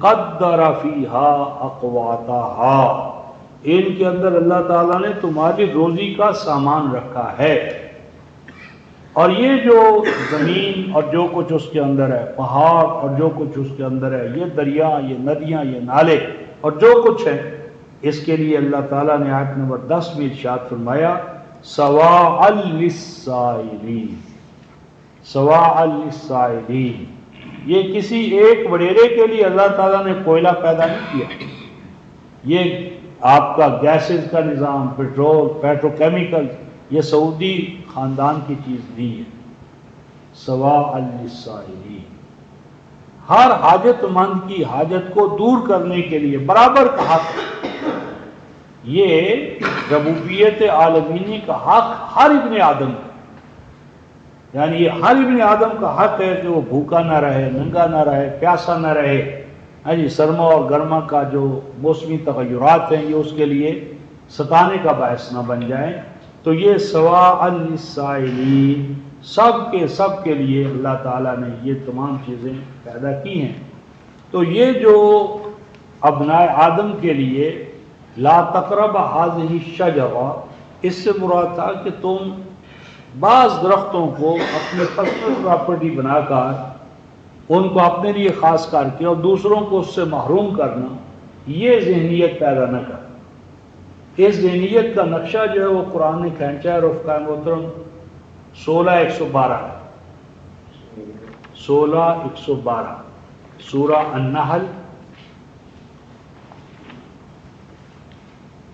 قدر فیہا اقواتہا، ان کے اندر اللہ تعالیٰ نے تمہاری روزی کا سامان رکھا ہے۔ اور یہ جو زمین اور جو کچھ اس کے اندر ہے، پہاڑ اور جو کچھ اس کے اندر ہے، یہ دریا، یہ ندیاں، یہ نالے اور جو کچھ ہے، اس کے لیے اللہ تعالیٰ نے آیت نمبر 10 میں ارشاد فرمایا سواء للسائلین، سواء للسائلین، یہ کسی ایک وڈیرے کے لیے اللہ تعالیٰ نے کوئلہ پیدا نہیں کیا، یہ آپ کا گیسز کا نظام، پیٹرول، پیٹرو کیمیکل، یہ سعودی خاندان کی چیز نہیں ہے. سواء للسائلین، ہر حاجت مند کی حاجت کو دور کرنے کے لیے برابر کا حق. یہ ربوبیت عالمینی کا حق ہر ابن آدم کا، یعنی یہ ہر ابن آدم کا حق ہے کہ وہ بھوکا نہ رہے، ننگا نہ رہے، پیاسا نہ رہے. ہاں جی، سرما اور گرما کا جو موسمی تغیرات ہیں یہ اس کے لیے ستانے کا باعث نہ بن جائیں. تو یہ سواء للسائلین، سب کے لیے اللہ تعالیٰ نے یہ تمام چیزیں پیدا کی ہیں. تو یہ جو ابناء آدم کے لیے لا تقرب هذه الشجرہ، اس سے مراد تھا کہ تم بعض درختوں کو اپنے پرسنل پراپرٹی بنا کر ان کو اپنے لیے خاص کر کے اور دوسروں کو اس سے محروم کرنا، یہ ذہنیت پیدا نہ کر. اس ذہنیت کا نقشہ جو ہے وہ قرآن نے کھینچا ہے. رفقائے محترم 16:112 سورہ النحل،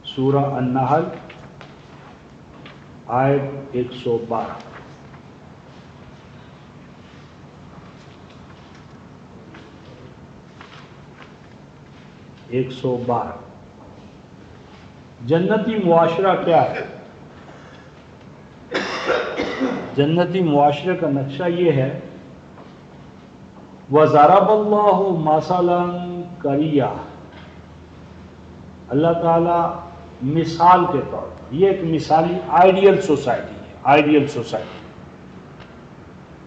سورہ النحل آیت 112. جنتی معاشرہ کیا ہے؟ جنتی معاشرے کا نقشہ یہ ہے، وَضَرَبَ اللَّهُ مَثَلًا قَرْيَةً، اللہ تعالیٰ مثال کے طور پر، یہ ایک مثالی آئیڈیل سوسائٹی ہے.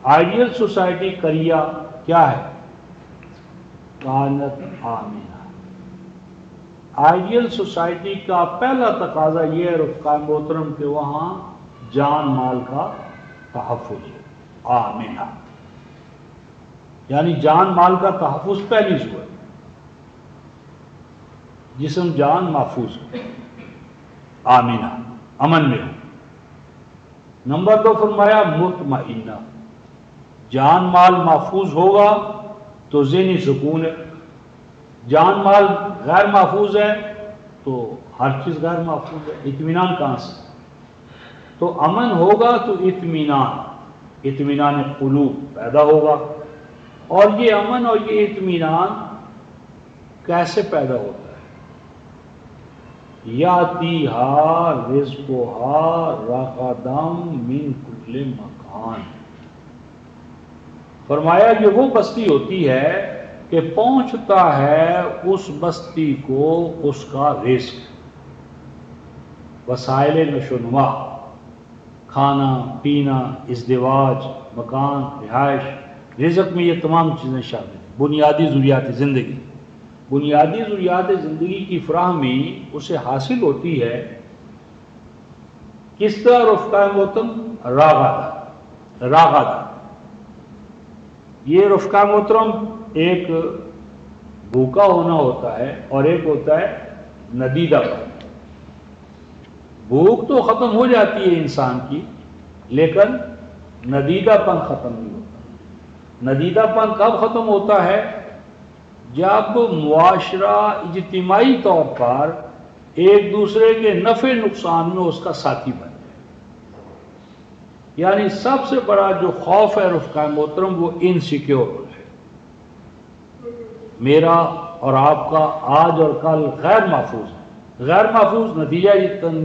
آئیڈیل سوسائٹی قریہ کیا ہے؟ کانت آمنہ. آئیڈیل سوسائٹی کا پہلا تقاضا یہ ہے رفقاء محترم کہ وہاں جان مال کا تحفظ ہو. آمنہ یعنی جان مال کا تحفظ پہلی صورت، جسم جان محفوظ ہو، آمینہ امن میں ہو. نمبر 2 فرمایا مطمئنہ، جان مال محفوظ ہوگا تو ذہنی سکون ہے. جان مال غیر محفوظ ہے تو ہر چیز غیر محفوظ ہے، اطمینان کہاں سے؟ تو امن ہوگا تو اطمینان قلوب پیدا ہوگا. اور یہ امن اور یہ اطمینان کیسے پیدا ہوتا ہے؟ یاتیہا رزقہا رغدم من کل مکان. فرمایا کہ وہ بستی ہوتی ہے کہ پہنچتا ہے اس بستی کو اس کا رزق، وسائل نشو و نما، کھانا پینا، ازدواج، مکان، رہائش. رزق میں یہ تمام چیزیں شامل ہیں. بنیادی ضروریات زندگی، بنیادی ضروریات زندگی کی فراہمی اسے حاصل ہوتی ہے کس طرح رفقائے محترم؟ راغدہ. یہ رفقائے محترم ایک بھوکا ہونا ہوتا ہے اور ایک ہوتا ہے ندیدہ پن. بھوک تو ختم ہو جاتی ہے انسان کی، لیکن ندیدہ پن ختم نہیں ہوتا. ندیدہ پن کب ختم ہوتا ہے؟ جب معاشرہ اجتماعی طور پر ایک دوسرے کے نفع نقصان میں اس کا ساتھی بن جائے. یعنی سب سے بڑا جو خوف ہے رفقائے محترم وہ انسیکیور ہے. میرا اور آپ کا آج اور کل غیر محفوظ ہے. غیر محفوظ نتیجہ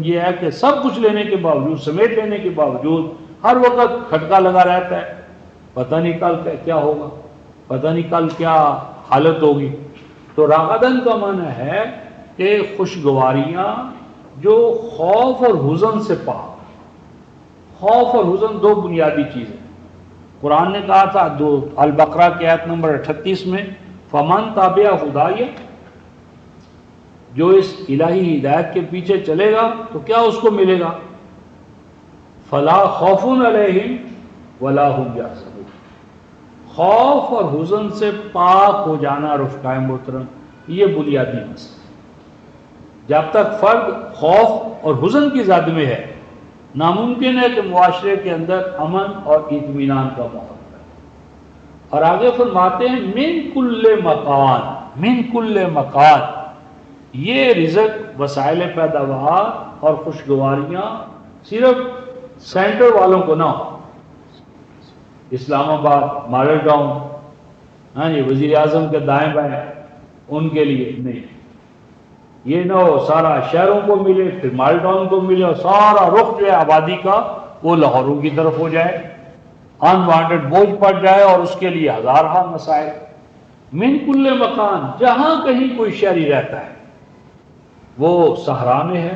یہ ہے کہ سب کچھ لینے کے باوجود، سمیٹ لینے کے باوجود ہر وقت کھٹکا لگا رہتا ہے. پتہ نہیں کل کیا ہوگا، پتہ نہیں کل کیا حالت ہوگی. تو راغدن کا معنی ہے کہ خوشگواریاں جو خوف اور حزن سے پاک. خوف اور حزن دو بنیادی چیزیں. قرآن نے کہا تھا البقرہ کی آیت نمبر 38 میں، فمن تابع ہدایہ، جو اس الہی ہدایت کے پیچھے چلے گا تو کیا اس کو ملے گا؟ فلا خوف علیہم ولا هم یحزنون. خوف اور حزن سے پاک ہو جانا رفقائے محترم، یہ بنیادی مسئلہ. جب تک فرد خوف اور حزن کی زد میں ہے، ناممکن ہے کہ معاشرے کے اندر امن اور اطمینان کا ماحول ہے. اور آگے فرماتے ہیں من کل مکان. یہ رزق، وسائل پیداوار اور خوشگواریاں صرف سینٹر والوں کو نہ ہو، اسلام آباد، ماڈل ٹاؤن، ہاں جی، وزیر اعظم کے دائیں بائیں ان کے لیے نہیں، یہ نہ ہو سارا شہروں کو ملے پھر ماڈل ٹاؤن کو ملے اور سارا رخ جو ہے آبادی کا وہ لاہوروں کی طرف ہو جائے، انوانٹڈ بوجھ پڑ جائے اور اس کے لیے ہزارہ مسائل۔ من کل مکان، جہاں کہیں کوئی شہری رہتا ہے، وہ صحرا میں ہے،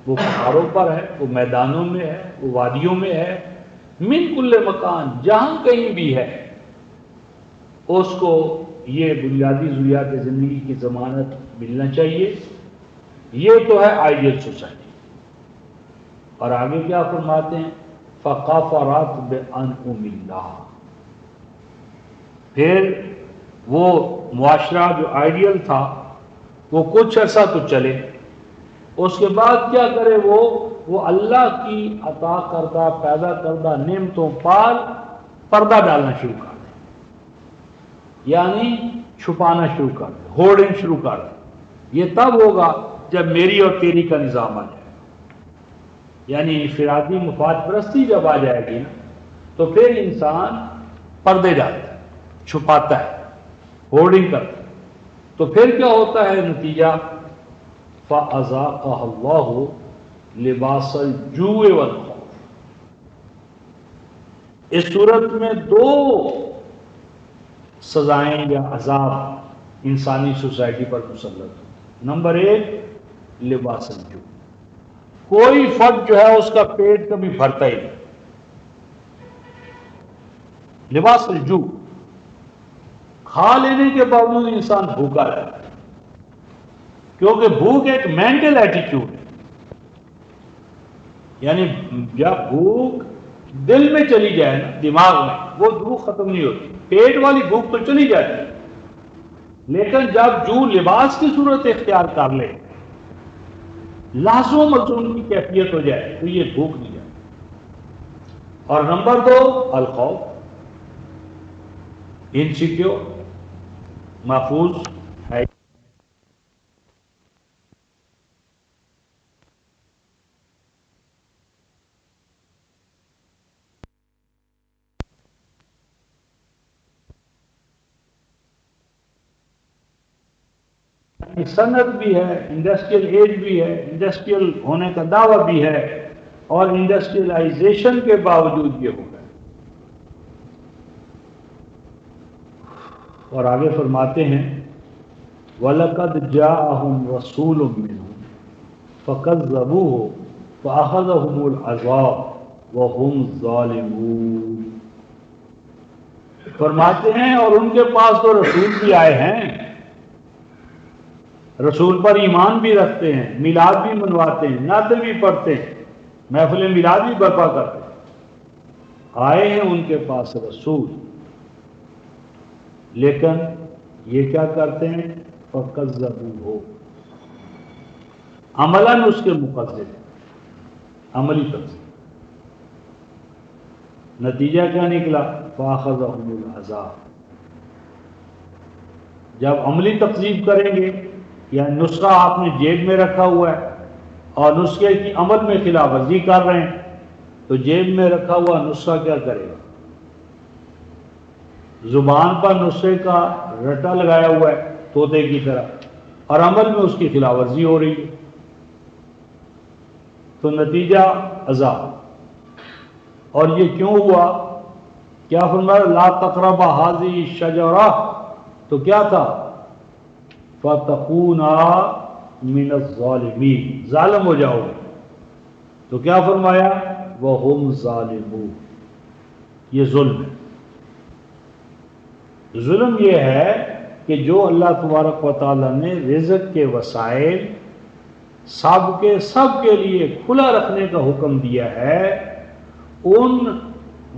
وہ پہاڑوں پر ہے، وہ میدانوں میں ہے، وہ وادیوں میں ہے، من کل مکان، جہاں کہیں بھی ہے، اس کو یہ بنیادی ضروریات زندگی کی ضمانت ملنا چاہیے۔ یہ تو ہے آئیڈیل سوسائٹی۔ اور آگے کیا فرماتے ہیں؟ فَقَفَرَتْ بِأَنْعُمِ اللَّهِ، پھر وہ معاشرہ جو آئیڈیل تھا وہ کچھ عرصہ تو چلے، اس کے بعد کیا کرے؟ وہ اللہ کی عطا کردہ پیدا کردہ نعمتوں پر پردہ ڈالنا شروع کر دے، یعنی چھپانا شروع کر دے، ہورڈنگ شروع کر دے۔ یہ تب ہوگا جب میری اور تیری کا نظام آ جائے، یعنی انفرادی مفاد پرستی جب آ جائے گی نا، تو پھر انسان پردے ڈالتا ہے، چھپاتا ہے، ہورڈنگ کرتا ہے۔ تو پھر کیا ہوتا ہے نتیجہ؟ فَأَذَاقَهَا اللَّهُ لِبَاسَ الْجُوعِ وَالْخَوْفِ۔ اس صورت میں دو سزائیں یا عذاب انسانی سوسائٹی پر مسلط ہیں۔ نمبر ایک، لباس الجوع، کوئی فرد جو ہے اس کا پیٹ کبھی بھرتا ہی نہیں، لباس الجوع، کھا لینے کے باوجود انسان بھوکا رہتا ہے، کیونکہ بھوک ایک مینٹل ایٹیٹیوڈ ہے، یعنی جب بھوک دل میں چلی جائے نا، دماغ میں، وہ بھوک ختم نہیں ہوتی، پیٹ والی بھوک تو چلی جاتی ہے، لیکن جب جو لباس کی صورت اختیار کر لے، لازم و ملزوم کی کیفیت ہو جائے، تو یہ بھوک نہیں جاتی۔ اور نمبر دو، الخوف، انسیکیور، محفوظ ہے۔ صنعت بھی ہے، انڈسٹریل ایج بھی ہے، انڈسٹریل ہونے کا دعویٰ بھی ہے، اور انڈسٹریلائزیشن کے باوجود یہ ہوگا۔ اور آگے فرماتے ہیں وَلَقَدْ جَاءَهُمْ رَسُولٌ مِّنْهُمْ فَكَذَّبُوهُ فَأَخَذَهُمُ الْعَذَابُ وَهُمْ ظَالِمُونَ۔ فرماتے ہیں اور ان کے پاس تو رسول بھی آئے ہیں، رسول پر ایمان بھی رکھتے ہیں، میلاد بھی منواتے ہیں، نعتیں بھی پڑھتے ہیں، محفل میلاد بھی برپا کرتے ہیں، آئے ہیں ان کے پاس رسول، لیکن یہ کیا کرتے ہیں؟ فَكَذَّبُوهُ، عملاً اس کے مکذب، عملی تکذیب۔ نتیجہ کیا نکلا؟ فَأَخَذَهُمُ الْعَذَابُ، جب عملی تکذیب کریں گے، یا نسخہ آپ نے جیب میں رکھا ہوا ہے اور نسخے کی عمل میں خلاف ورزی کر رہے ہیں، تو جیب میں رکھا ہوا نسخہ کیا کرے گا؟ زبان پر نسخے کا رٹا لگایا ہوا ہے طوطے کی طرح، اور عمل میں اس کی خلاف ورزی ہو رہی ہے، تو نتیجہ عذاب۔ اور یہ کیوں ہوا؟ کیا فرمایا؟ لا تقربا هذه الشجرہ، تو کیا تھا؟ فَتَكُونَا مِنَ الظَّالِمِينَ، ظالم ہو جاؤ گے۔ تو کیا فرمایا؟ وَهُمْ ظَالِمُونَ، یہ ظلم ہے۔ ظلم یہ ہے کہ جو اللہ تبارک و تعالیٰ نے رزق کے وسائل سب کے لیے کھلا رکھنے کا حکم دیا ہے، ان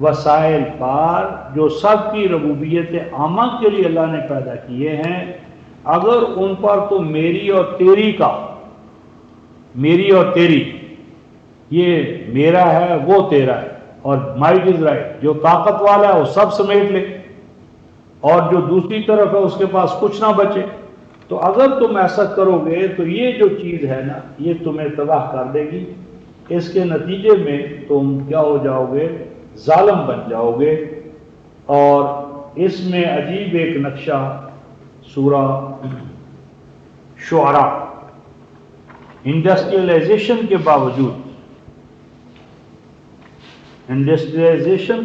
وسائل پر جو سب کی ربوبیت عامہ کے لیے اللہ نے پیدا کیے ہیں، اگر ان پر تو میری اور تیری کا، میری اور تیری، یہ میرا ہے وہ تیرا ہے، اور مائٹ از رائٹ، جو طاقت والا ہے وہ سب سمیٹ لے، اور جو دوسری طرف ہے اس کے پاس کچھ نہ بچے، تو اگر تم ایسا کرو گے تو یہ جو چیز ہے نا، یہ تمہیں تباہ کر دے گی، اس کے نتیجے میں تم کیا ہو جاؤ گے؟ ظالم بن جاؤ گے۔ اور اس میں عجیب ایک نقشہ سورہ شعراء، انڈسٹریلائزیشن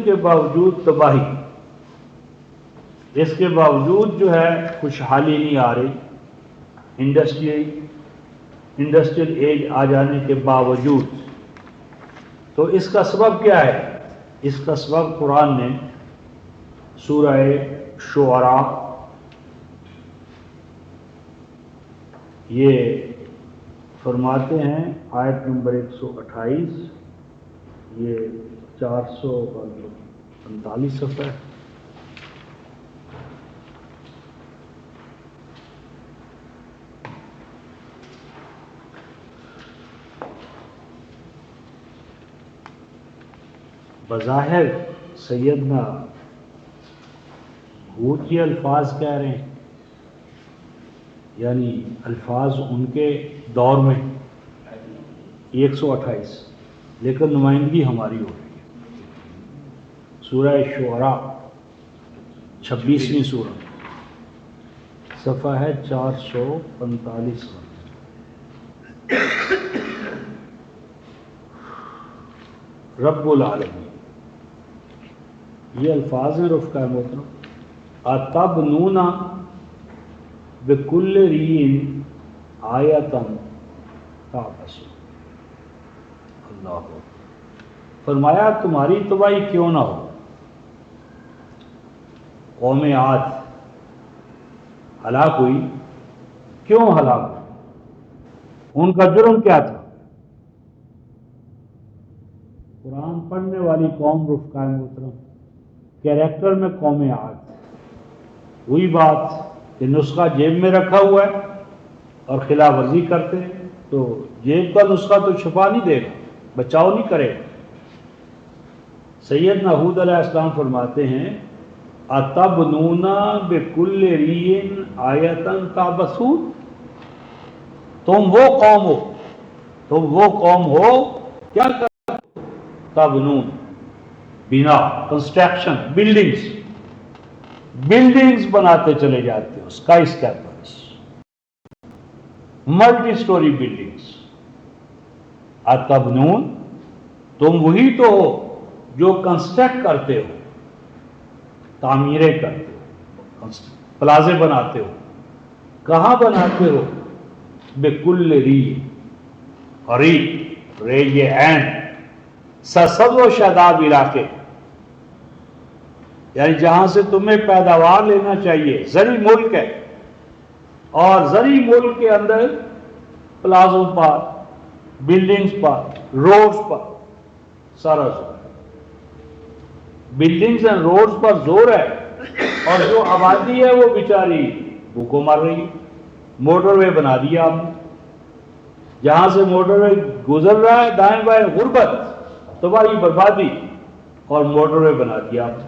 کے باوجود تباہی، اس کے باوجود جو ہے خوشحالی نہیں آ رہی، انڈسٹریل ایج آ جانے کے باوجود۔ تو اس کا سبب کیا ہے؟ اس کا سبب قرآن نے سورہ شعراء یہ فرماتے ہیں، آیت نمبر 128، یہ 445 صفحہ ہے۔ بظاہر سیدنا ہود یہ الفاظ کہہ رہے ہیں، یعنی الفاظ ان کے دور میں 128، لیکن نمائندگی ہماری ہو رہی ہے۔ سورہ شعراء 26ویں سورہ، صفحہ ہے 445۔ رب العالمین، یہ الفاظ ہیں رفقہ محترم، اتبنون بکل رین آیتن تعبثون۔ اللہ اکبر۔ فرمایا تمہاری تباہی کیوں نہ ہو۔ قوم عاد ہلاک ہوئی، کیوں ہلاک ہوئی؟ ان کا جرم کیا تھا؟ قرآن پڑھنے والی قوم رفقہ محترم، کیریکٹر میں قوم عاد، وہی بات کہ نسخہ جیب میں رکھا ہوا ہے اور خلاف ورزی کرتے ہیں، تو جیب کا نسخہ تو چھپا نہیں دے گا، بچاؤ نہیں کرے گا۔ سیدنا ہود علیہ السلام فرماتے ہیں اتبنون بکل رین آیتن تعبثون، تم وہ قوم ہو کیا کرتے؟ تبنون، بنا، کنسٹرکشن، بلڈنگز بناتے چلے جاتے ہو، اسکائی اسکیپرز، ملٹی سٹوری بلڈنگز۔ اتبنون، تم وہی تو ہو جو کنسٹرکٹ کرتے ہو، تعمیریں کرتے ہو، پلازے بناتے ہو۔ کہاں بناتے ہو؟ بکل ری، ری عین، سرسبز و شاداب علاقے، یعنی جہاں سے تمہیں پیداوار لینا چاہیے، زرعی ملک ہے، اور زرعی ملک کے اندر پلازوں پر، بلڈنگز پر، روڈز پر سارا زور، بلڈنگز اینڈ روڈز پر زور ہے، اور جو آبادی ہے وہ بیچاری بھوکوں مر رہی ہے۔ موٹر وے بنا دیا آپ نے، جہاں سے موٹر وے گزر رہا ہے دائیں بائیں غربت، تباہی، بربادی، اور موٹر وے بنا دیا آپ نے۔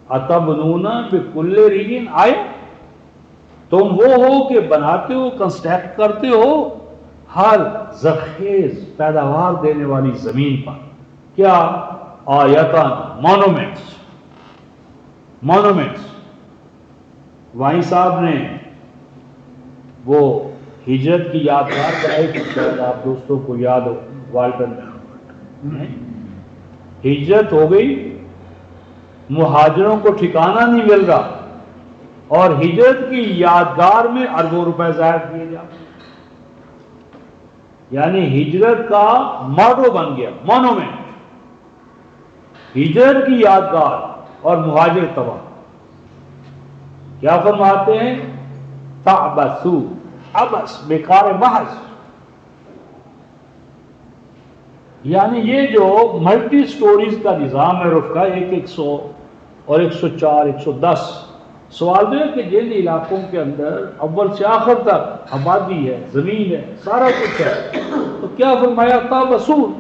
اتبنون بکل رین آئے، تم وہ ہو کہ بناتے ہو، کنسٹرکٹ کرتے ہو ہر زرخیز پیداوار دینے والی زمین پر۔ کیا؟ آیتن، مونومنٹس۔ وائیں صاحب نے وہ ہجرت کی یادگار بنائی تھی، شاید آپ دوستوں کو یاد ہو، والٹر ہجرت ہو گئی، مہاجروں کو ٹھکانہ نہیں مل رہا، اور ہجرت کی یادگار میں اربوں روپے ضائع کیے جا، یعنی ہجرت کا ماڈو بن گیا، مونومنٹ، ہجرت کی یادگار اور مہاجر تباہ۔ کیا فرماتے ہیں؟ تعبثوا، عبث، بیکار محض، یعنی یہ جو ملٹی سٹوریز کا نظام ہے رفقہ، 100 اور 104، 110، سوال یہ ہے کہ جن علاقوں کے اندر اول سے آخر تک آبادی ہے، زمین ہے، سارا کچھ ہے، تو کیا فرمایا؟ تعبثون۔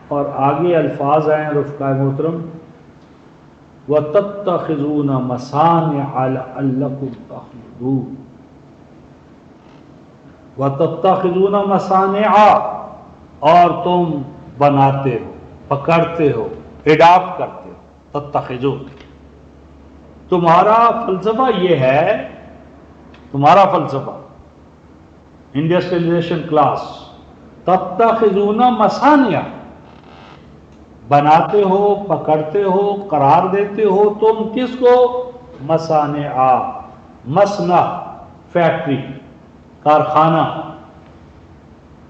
اور آگے الفاظ آئے رفقہ محترم، وَتَتَّخِذُونَ مَصَانِعَ لَعَلَّكُمْ تَخْلُدُونَ، وَتَتَّخِذُونَ مَصَانِعَ، اور تم بناتے ہو، پکڑتے ہو، اڈاپٹ کرتے ہو، تتخذو. تمہارا فلسفہ یہ ہے، تمہارا فلسفہ انڈسٹریلائزیشن کلاس، تتخذون مصانع، بناتے ہو، پکڑتے ہو، قرار دیتے ہو تم کس کو؟ مصانع، مصنع فیکٹری، کارخانہ،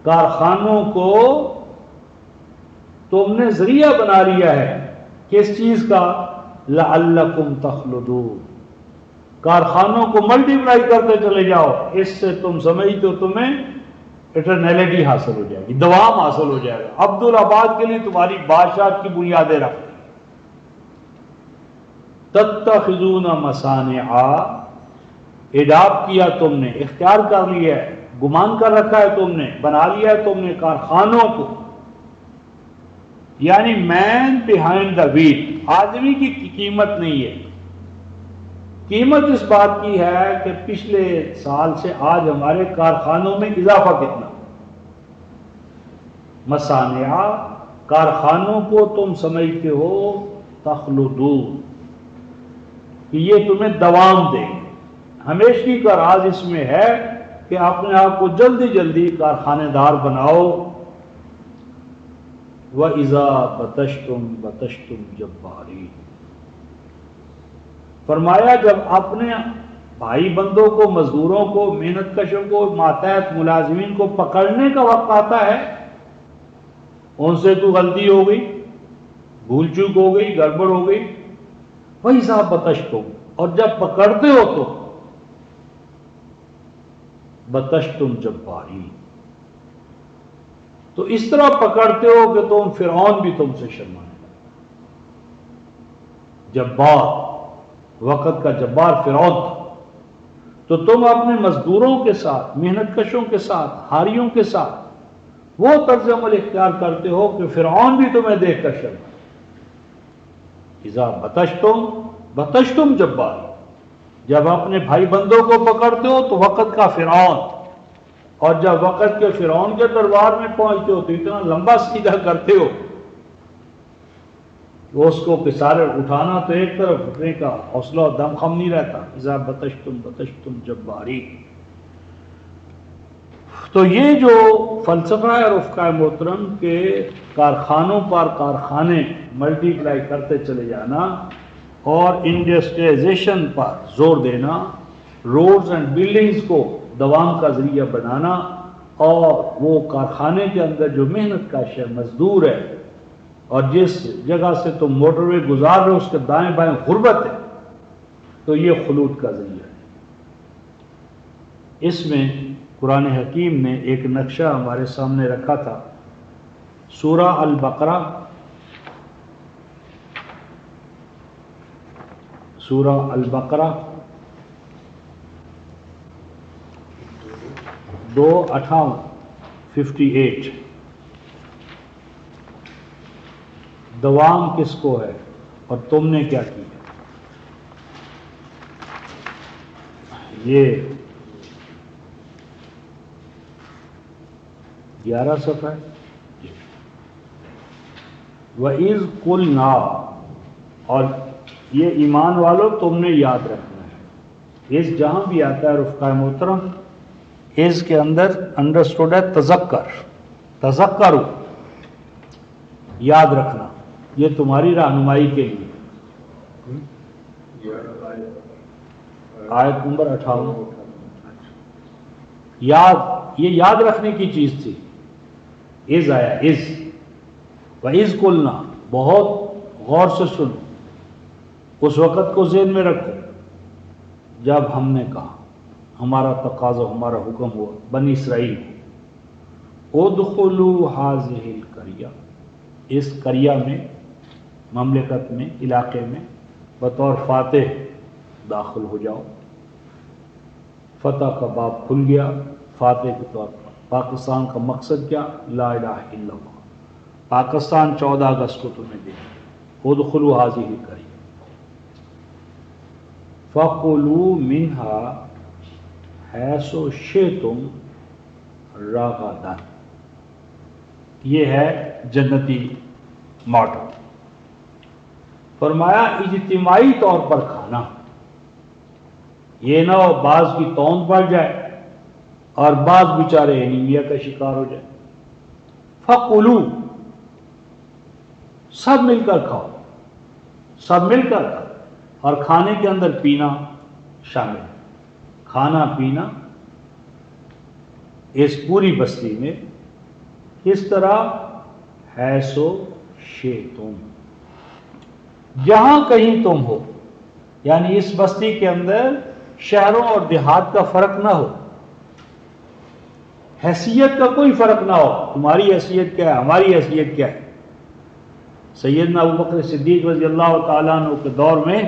کارخانوں کو تم نے ذریعہ بنا لیا ہے کس چیز کا؟ لعلکم تخلدون. کارخانوں کو ملٹی پلائی کرتے چلے جاؤ، اس سے تم سمجھتے ہو تمہیں اٹرنیلٹی حاصل ہو جائے گی، دوام حاصل ہو جائے گا. عبدالآباد کے لیے تمہاری بادشاہت کی بنیادیں رکھ. تتخذون مصانع، اڈاپٹ کیا تم نے، اختیار کر لیا ہے، گمان کر رکھا ہے تم نے، بنا لیا ہے تم نے کارخانوں کو. یعنی مین بیہائنڈ دا ویٹ، آدمی کی قیمت نہیں ہے. قیمت اس بات کی ہے کہ پچھلے سال سے آج ہمارے کارخانوں میں اضافہ کتنا. مصانع، کارخانوں کو تم سمجھتے ہو تخلدون کہ یہ تمہیں دوام دیں گے. ہمیشگی کا راز اس میں ہے کہ اپنے آپ کو جلدی جلدی کارخانے دار بناؤ. وَإِذَا بَطَشْتُمْ بَطَشْتُمْ جَبَّارِينَ. فرمایا جب اپنے بھائی بندوں کو، مزدوروں کو، محنت کشوں کو، ماتحت ملازمین کو پکڑنے کا وقت آتا ہے، ان سے تو غلطی ہو گئی، بھول چوک ہو گئی، گڑبڑ ہو گئی. وَإِذَا بَطَشْتُمْ، اور جب پکڑتے ہو تو بَطَشْتُمْ جَبَّارِينَ، تو اس طرح پکڑتے ہو کہ تم فرعون بھی تم سے شرمائے. جبار، وقت کا جبار فرعون تھا. تو تم اپنے مزدوروں کے ساتھ، محنت کشوں کے ساتھ، ہاریوں کے ساتھ وہ طرز عمل اختیار کرتے ہو کہ فرعون بھی تمہیں دیکھ کر شرمائے. اذا بطشتم بطشتم جبار، جب اپنے بھائی بندوں کو پکڑتے ہو تو وقت کا فرعون، اور جب وقت کے فرعون کے دربار میں پہنچتے ہو تو اتنا لمبا سیدھا کرتے ہو کہ اس کو کسارے اٹھانا تو ایک طرف، اٹھنے کا حوصلہ و دم خم نہیں رہتا. اذا بطشتم بطشتم جبارین. تو یہ جو فلسفہ ہے رفقائے محترم کے کارخانوں پر کارخانے ملٹی پلائی کرتے چلے جانا اور انڈسٹریلائزیشن پر زور دینا، روڈز اینڈ بلڈنگز کو دوام کا ذریعہ بنانا، اور وہ کارخانے کے اندر جو محنت کش ہے، مزدور ہے، اور جس جگہ سے تم موٹر وے گزار رہے ہو اس کے دائیں بائیں غربت ہے، تو یہ خلود کا ذریعہ ہے. اس میں قرآن حکیم نے ایک نقشہ ہمارے سامنے رکھا تھا. سورہ البقرہ، سورہ البقرہ 2:58 دوام کس کو ہے اور تم نے کیا کیا. یہ 11 صفحہ ہے. وَإِذْ قُلْنَا، اور یہ ایمان والو تم نے یاد رکھنا ہے. اس جہاں بھی آتا ہے رفقائے محترم، اس کے اندر انڈرسٹوڈ ہے تذکر، تذکرو، یاد رکھنا. یہ تمہاری رہنمائی کے لیے. آیت نمبر 58. یاد، یہ یاد رکھنے کی چیز تھی. از آیا، از، وَإِذْ قُلْنَا، بہت غور سے سنو، اس وقت کو ذہن میں رکھو جب ہم نے کہا، ہمارا تقاضا، ہمارا حکم ہوا بنی اسرائیل کو، ادخلوا هذه القریہ، اس قریہ میں، مملکت میں، علاقے میں بطور فاتح داخل ہو جاؤ. فتح کا باب کھل گیا فاتح کے طور پر. پاکستان کا مقصد کیا؟ لا الہ الا اللہ. پاکستان 14 اگست کو تمہیں دے گا. ادخلوا هذه القریہ فَكُلُوا مِنْهَا حَيْثُ شِئْتُمْ رَغَدًا. یہ ہے جنتی ماڈل۔ فرمایا اجتماعی طور پر کھانا، یہ نہ ہو بعض کی توند پڑ جائے اور بعض بیچارے انیمیا کا شکار ہو جائے۔ فَقُلُوا، سب مل کر کھاؤ، سب مل کر کھاؤ، اور کھانے کے اندر پینا شامل ہے۔ کھانا پینا اس پوری بستی میں کس طرح ہے سو شئتم، جہاں کہیں تم ہو، یعنی اس بستی کے اندر شہروں اور دیہات کا فرق نہ ہو، حیثیت کا کوئی فرق نہ ہو، تمہاری حیثیت کیا ہے، ہماری حیثیت کیا ہے۔ سیدنا ابوبکر صدیق رضی اللہ تعالیٰ عنہ کے دور میں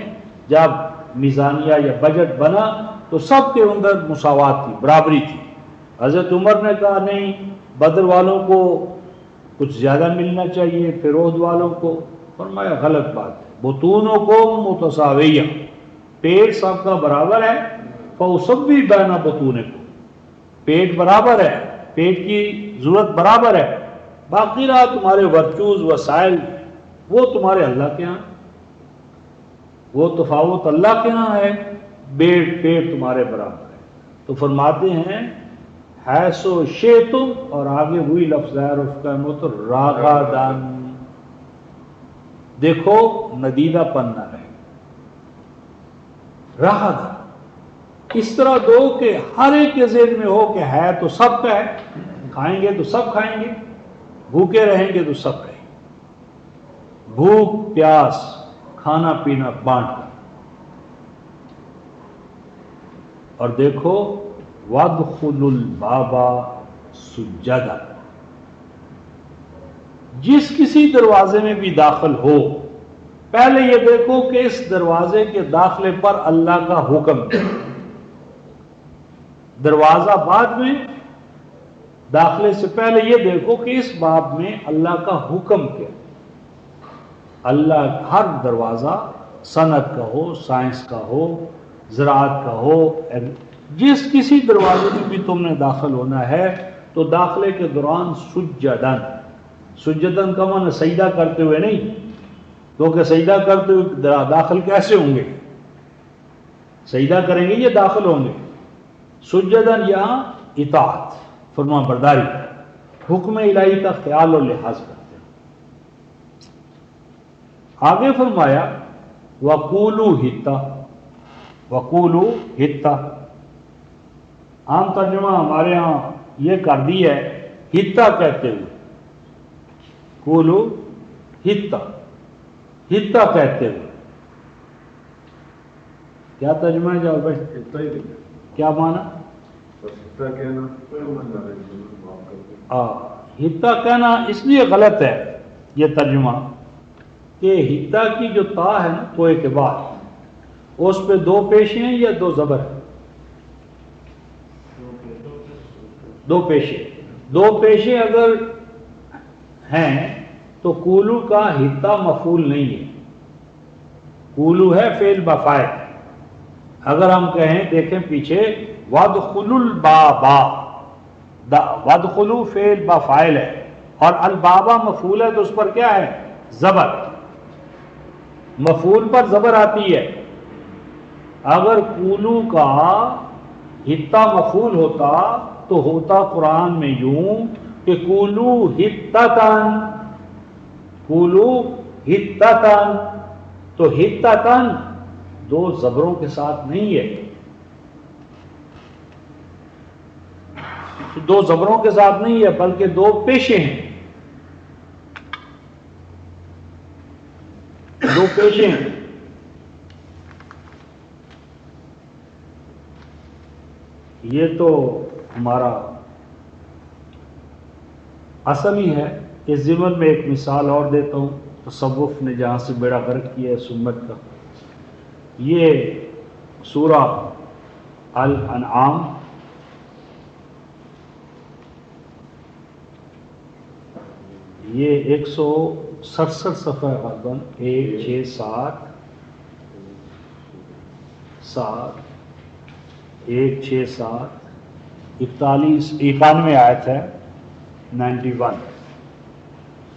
جب میزانیہ یا بجٹ بنا تو سب کے اندر مساوات تھی، برابری تھی۔ حضرت عمر نے کہا نہیں، بدر والوں کو کچھ زیادہ ملنا چاہیے، پھر احد والوں کو۔ فرمایا غلط بات ہے، بطونوں کو متساویہ، پیٹ سب کا برابر ہے، فَأُصَوِّي بَيْنَ بطونکم، پیٹ برابر ہے، پیٹ کی ضرورت برابر ہے، باقی رہا تمہارے ورچوز وسائل وہ تمہارے اللہ کے ہاں، وہ تفاوت اللہ کے ہاں ہے، پیٹ تمہارے برابر ہے۔ تو فرماتے ہیں حیث و شئتم، اور آگے وہی لفظ ہے اس کا مطلب راغدن، دیکھو ندیدہ پن نہ رہے، راغدن اس طرح دو کہ ہر ایک کے ذہن میں ہو کہ ہے تو سب کا ہے، کھائیں گے تو سب کھائیں گے، بھوکے رہیں گے تو سب رہیں گے، بھوک پیاس کھانا پینا بانٹ کر۔ اور دیکھو وَادْخُلُوا الْبَابَ سُجَّدًا، جس کسی دروازے میں بھی داخل ہو پہلے یہ دیکھو کہ اس دروازے کے داخلے پر اللہ کا حکم ہے، دروازہ بعد میں، داخلے سے پہلے یہ دیکھو کہ اس باب میں اللہ کا حکم کیا۔ اللہ ہر دروازہ صنعت کا ہو، سائنس کا ہو، زراعت کا ہو، جس کسی دروازے میں بھی تم نے داخل ہونا ہے تو داخلے کے دوران سجدن، سجدن کا معنی سجدہ کرتے ہوئے نہیں، کیونکہ سجدہ کرتے ہوئے داخل کیسے ہوں گے، سجدہ کریں گے یہ داخل ہوں گے، سجدن یہاں اطاعت فرما برداری، حکم الہی کا خیال اور لحاظ کرتے ہیں۔ آگے فرمایا وَقُولُوا حِطَّةٌ، وَقُولُوا حِطَّةٌ، عام ترجمہ ہمارے ہاں یہ کر دی ہے حِطَّہ کہتے ہوئے، قولوا حِطَّہ، حِطَّہ کہتے ہوئے، کیا ترجمہ ہے جاؤ بھائی، کیا معنی؟ حِطَّہ کہنا اس لیے غلط ہے یہ ترجمہ کہ حِطَّہ کی جو تا ہے نا توئے کے بعد اس پہ دو پیشے ہیں یا دو زبر ہیں؟ دو پیشے، دو پیشے اگر ہیں تو کولو کا حِطَّہ مفعول نہیں ہے، کولو ہے فعل بفاعل۔ اگر ہم کہیں دیکھیں پیچھے وَادْخُلُوا الْبَابَ، وَادْخُلُوا فعل بفاعل ہے اور البابا مفعول ہے تو اس پر کیا ہے؟ زبر، مفعول پر زبر آتی ہے۔ اگر کولو کا حِطَّہ مفعول ہوتا تو ہوتا قرآن میں یوں کہ کولو حِطَّةً، کولو حِطَّةً، تو حِطَّةً دو زبروں کے ساتھ نہیں ہے، دو زبروں کے ساتھ نہیں ہے بلکہ دو پیشے ہیں، دو پیشے ہیں۔ یہ تو ہمارا اصل ہی ہے۔ اس ضمن میں ایک مثال اور دیتا ہوں، تصوف نے جہاں سے بیڑا غرق کیا ہے سنت کا، یہ سورہ الانعام یہ 167 صفحہ غالباً 167 41 آیت ہے 91۔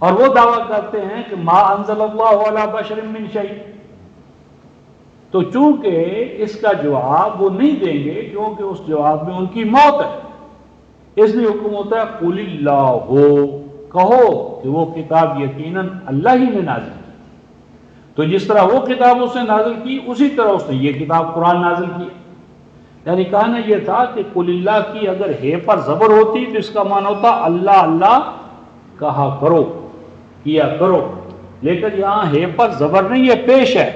اور وہ دعویٰ کرتے ہیں کہ ما انزل اللہ علی بشر من شیء، تو چونکہ اس کا جواب وہ نہیں دیں گے کیونکہ اس جواب میں ان کی موت ہے، اس لیے حکم ہوتا ہے قل اللہ، کہو کہ وہ کتاب یقیناً اللہ ہی نے نازل کی، تو جس طرح وہ کتاب اس نے نازل کی اسی طرح اس نے یہ کتاب قرآن نازل کی۔ یعنی کہنا یہ تھا کہ قل اللہ کی اگر ہے پر زبر ہوتی تو اس کا معنی ہوتا اللہ اللہ کہا کرو، کیا کرو، لیکن یہاں ہے پر زبر نہیں، یہ پیش ہے،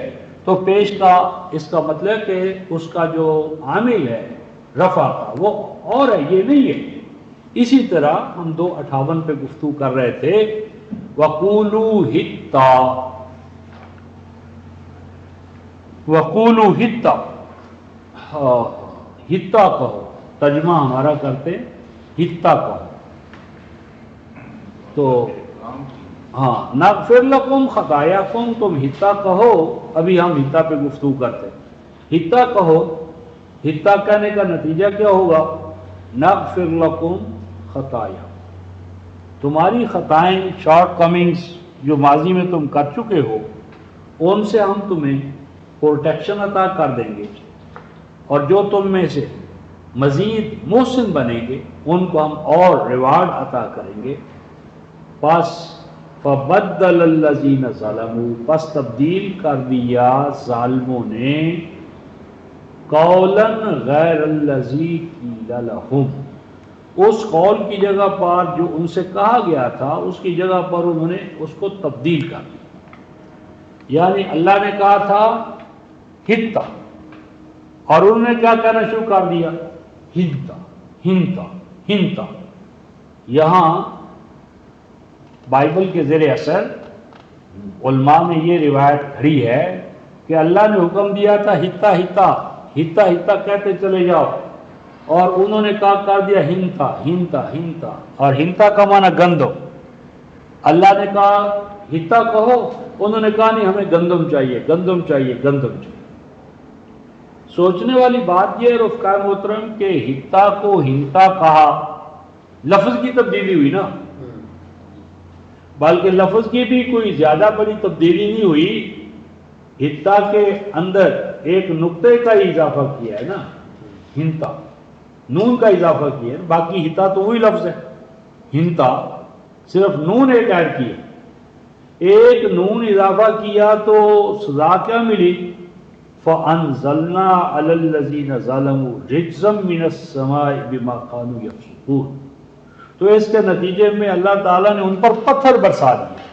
تو پیش کا اس کا مطلب کہ اس کا جو عامل ہے رفع کا وہ اور ہے، یہ نہیں ہے۔ اسی طرح ہم 2:58 پہ گفتگو کر رہے تھے، وَقُولُوا حِطَّةٌ، وَقُولُوا حِطَّةٌ، حِطّہ کہو، ترجمہ ہمارا کرتے حِطّہ کہو، تو ہاں نغفر لکم خطایاکم، تم حِطّہ کہو، ابھی ہم حِطّہ پہ گفتگو کرتے ہیں، حِطّہ کہو، حِطّہ کہنے کا نتیجہ کیا ہوگا؟ نغفر لکم خطایا، تمہاری خطائیں، شارٹ کمنگز جو ماضی میں تم کر چکے ہو ان سے ہم تمہیں پروٹیکشن عطا کر دیں گے، اور جو تم میں سے مزید محسن بنیں گے ان کو ہم اور ریوارڈ عطا کریں گے۔ پس فبدل الذین ظلموا، پس تبدیل کر دیا ظالموں نے، قولا غیر الذی قیل لہم، اس قول کی جگہ پر جو ان سے کہا گیا تھا اس کی جگہ پر انہوں نے اس کو تبدیل کر دیا۔ یعنی اللہ نے کہا تھا حِطّہ، اور انہوں نے کیا کہنا شروع کر دیا؟ ہنتا ہنتا ہنتا۔ یہاں بائبل کے زیر اثر علماء نے یہ روایت کھڑی ہے کہ اللہ نے حکم دیا تھا ہتا ہتا ہتا ہتا کہتے چلے جاؤ، اور انہوں نے کہا کر دیا ہنتا ہنتا ہنتا، اور ہنتا کا معنی گندم۔ اللہ نے کہا ہتا کہو، انہوں نے کہا نہیں ہمیں گندم چاہیے گندم چاہیے گندم چاہیے۔ سوچنے والی بات یہ ہے رفقائے محترم کہ ہتا کو ہنتا کہا، لفظ کی تبدیلی ہوئی نا، بلکہ لفظ کی بھی کوئی زیادہ بڑی تبدیلی نہیں ہوئی، ہتا کے اندر ایک نقطے کا ہی اضافہ کیا ہے نا، ہنتا نون کا اضافہ کیا ہے، باقی ہتا تو وہی لفظ ہے، ہنتا صرف نون ایک ایڈ کیا، ایک نون اضافہ کیا تو سزا کیا ملی؟ فَأَنزَلْنَا عَلَى الَّذِينَ ظَلَمُوا رِجْزًا مِّنَ السَّمَاءِ بِمَا كَانُوا يَفْسُقُونَ، تو اس کے نتیجے میں اللہ تعالیٰ نے ان پر پتھر برسا دیے۔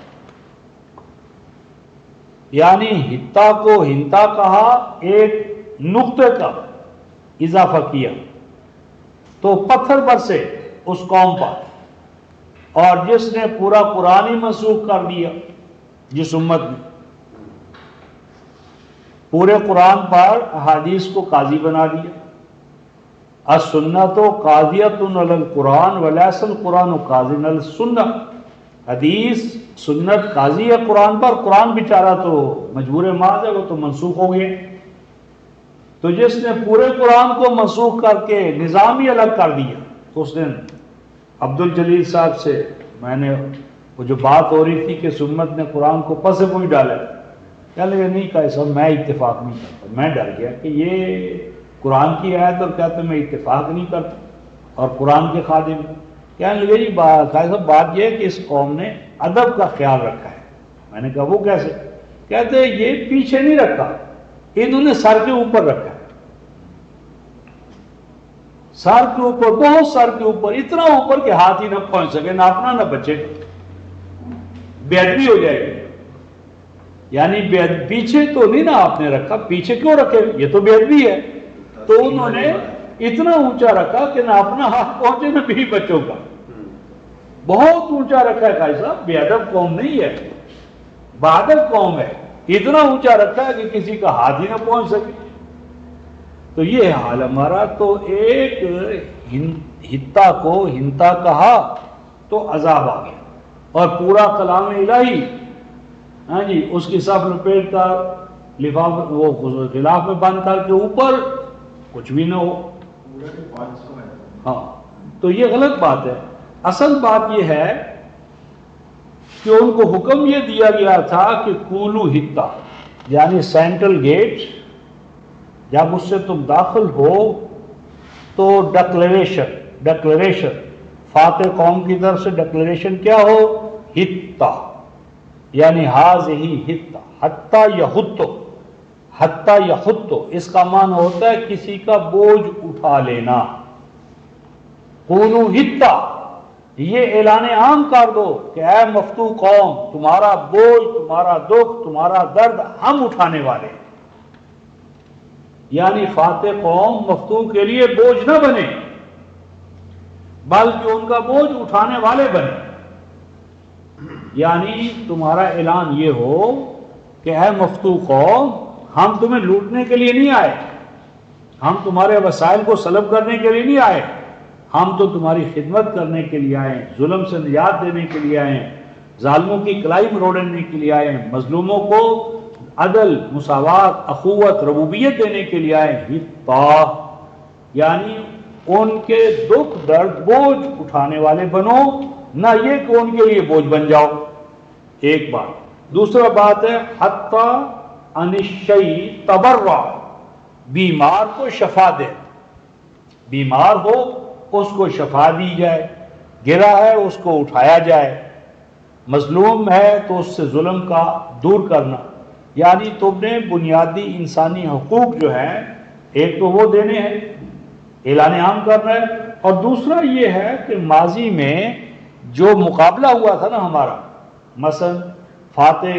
یعنی ہتا کو ہنتا کہا، ایک نقطے کا اضافہ کیا تو پتھر برسے اس قوم پر، اور جس نے پورا قرآن ہی منسوخ کر دیا، جس امت نے پورے قرآن پر احادیث کو قاضی بنا دیا، السنت قاضیۃ علی القرآن ولیس القرآن قاضی علی السنہ، حدیث سنت قاضی ہے قرآن پر، قرآن بیچارہ تو مجبور ماض ہے، وہ تو منسوخ ہو گئے۔ تو جس نے پورے قرآن کو منسوخ کر کے نظام ہی الگ کر دیا، تو اس دن عبد الجلیل صاحب سے میں نے وہ جو بات ہو رہی تھی کہ سنت نے قرآن کو پس پوئی ڈالا، کہہ لگے نہیں کہا صاحب میں اتفاق نہیں کرتا، میں ڈر گیا کہ یہ قرآن کی آیت اور کہتے میں اتفاق نہیں کرتا اور قرآن کے خادم، کہنے لگے جی صاحب بات یہ ہے کہ اس قوم نے ادب کا خیال رکھا ہے۔ میں نے کہا وہ کیسے؟ کہتے یہ پیچھے نہیں رکھا، انہوں نے سر کے اوپر رکھا ہے، سر کے اوپر، بہت سر کے اوپر، اتنا اوپر کہ ہاتھ ہی نہ پہنچ سکے، نہ اپنا نہ بچے، بے ادبی ہو جائے گی۔ یعنی پیچھے تو نہیں نا آپ نے رکھا، پیچھے کیوں رکھے؟ یہ تو بے ادبی ہے۔ تو انہوں نے اتنا اونچا رکھا کہ نہ اپنا ہاتھ پہنچے نہ بیوی بچوں کا، بہت اونچا رکھا ہے بھائی صاحب، بے ادب قوم نہیں ہے، بہادر قوم ہے، اتنا اونچا رکھا ہے کہ کسی کا ہاتھ ہی نہ پہنچ سکے۔ تو یہ حال ہمارا، تو ایک ہتا کو ہنتا کہا تو عذاب آ گیا، اور پورا کلام الہی ہاں جی اس کی صف لپیٹ کر لفاف وہ غلاف میں بند کر کے اوپر کچھ بھی نہ ہو، ہاں تو یہ غلط بات ہے۔ اصل بات یہ ہے کہ ان کو حکم یہ دیا گیا تھا کہ کولو ہتا، یعنی سینٹرل گیٹ جب اس سے تم داخل ہو تو ڈکلیریشن فاتح قوم کی طرف سے ڈکلیریشن کیا ہو؟ ہتا، یعنی ہاذہی ہتا، حتی یحتو، حتی یحتو اس کا معنی ہوتا ہے کسی کا بوجھ اٹھا لینا۔ قولوا ہتا، یہ اعلان عام کر دو کہ اے مفتو قوم، تمہارا بوجھ، تمہارا دکھ، تمہارا درد ہم اٹھانے والے ہیں۔ یعنی فاتح قوم مفتو کے لیے بوجھ نہ بنے بلکہ ان کا بوجھ اٹھانے والے بنے۔ یعنی تمہارا اعلان یہ ہو کہ اے مفتو قوم، ہم تمہیں لوٹنے کے لیے نہیں آئے، ہم تمہارے وسائل کو سلب کرنے کے لیے نہیں آئے، ہم تو تمہاری خدمت کرنے کے لیے آئے ہیں، ظلم سے نجات دینے کے لیے آئے ہیں، ظالموں کی کلائی مروڑنے کے لیے آئے ہیں، مظلوموں کو عدل، مساوات، اخوت، ربوبیت دینے کے لیے آئے ہیں۔ ہتا یعنی ان کے دکھ درد بوجھ اٹھانے والے بنو، نہ یہ کہ ان کے لیے بوجھ بن جاؤ۔ ایک بات۔ دوسرا بات ہے حتی عن الشیء تبرع، بیمار کو شفا دے، بیمار ہو اس کو شفا دی جائے، گرا ہے اس کو اٹھایا جائے، مظلوم ہے تو اس سے ظلم کا دور کرنا۔ یعنی تم نے بنیادی انسانی حقوق جو ہیں ایک تو وہ دینے ہیں، اعلان عام کرنا ہے، اور دوسرا یہ ہے کہ ماضی میں جو مقابلہ ہوا تھا نا ہمارا، مثلا فاتح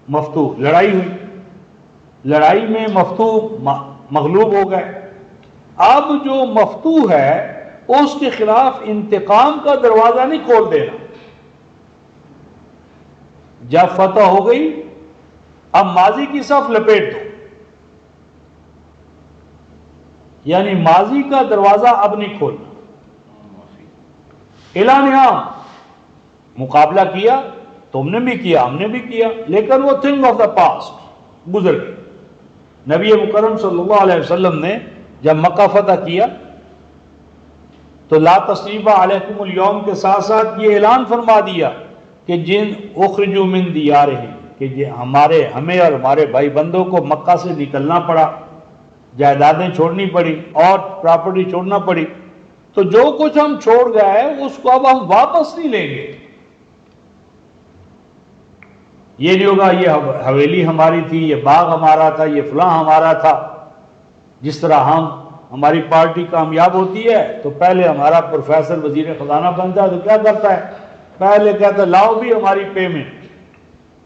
مفتو لڑائی ہوئی، لڑائی میں مفتو مغلوب ہو گئے، اب جو مفتو ہے اس کے خلاف انتقام کا دروازہ نہیں کھول دینا۔ جب فتح ہو گئی اب ماضی کی صف لپیٹ دو، یعنی ماضی کا دروازہ اب نہیں کھولنا۔ اعلان عام، مقابلہ کیا، تم نے بھی کیا، ہم نے بھی کیا، لیکن وہ تھنگ آف دا پاسٹ گزر گئی۔ نبی مکرم صلی اللہ علیہ وسلم نے جب مکہ فتح کیا تو لا تصریف علیکم اليوم کے ساتھ ساتھ یہ اعلان فرما دیا کہ جن اخرجوا من دیارہم، کہ ہمیں اور ہمارے بھائی بندوں کو مکہ سے نکلنا پڑا، جائیدادیں چھوڑنی پڑی اور پراپرٹی چھوڑنا پڑی، تو جو کچھ ہم چھوڑ گئے اس کو اب ہم واپس نہیں لیں گے۔ یہ نہیں ہوگا یہ حویلی ہماری تھی، یہ باغ ہمارا تھا، یہ فلاں ہمارا تھا۔ جس طرح ہماری پارٹی کامیاب ہوتی ہے تو پہلے ہمارا پروفیسر وزیر خزانہ بنتا ہے تو کیا کرتا ہے؟ پہلے کہتا ہے لاؤ بھی ہماری پیمنٹ،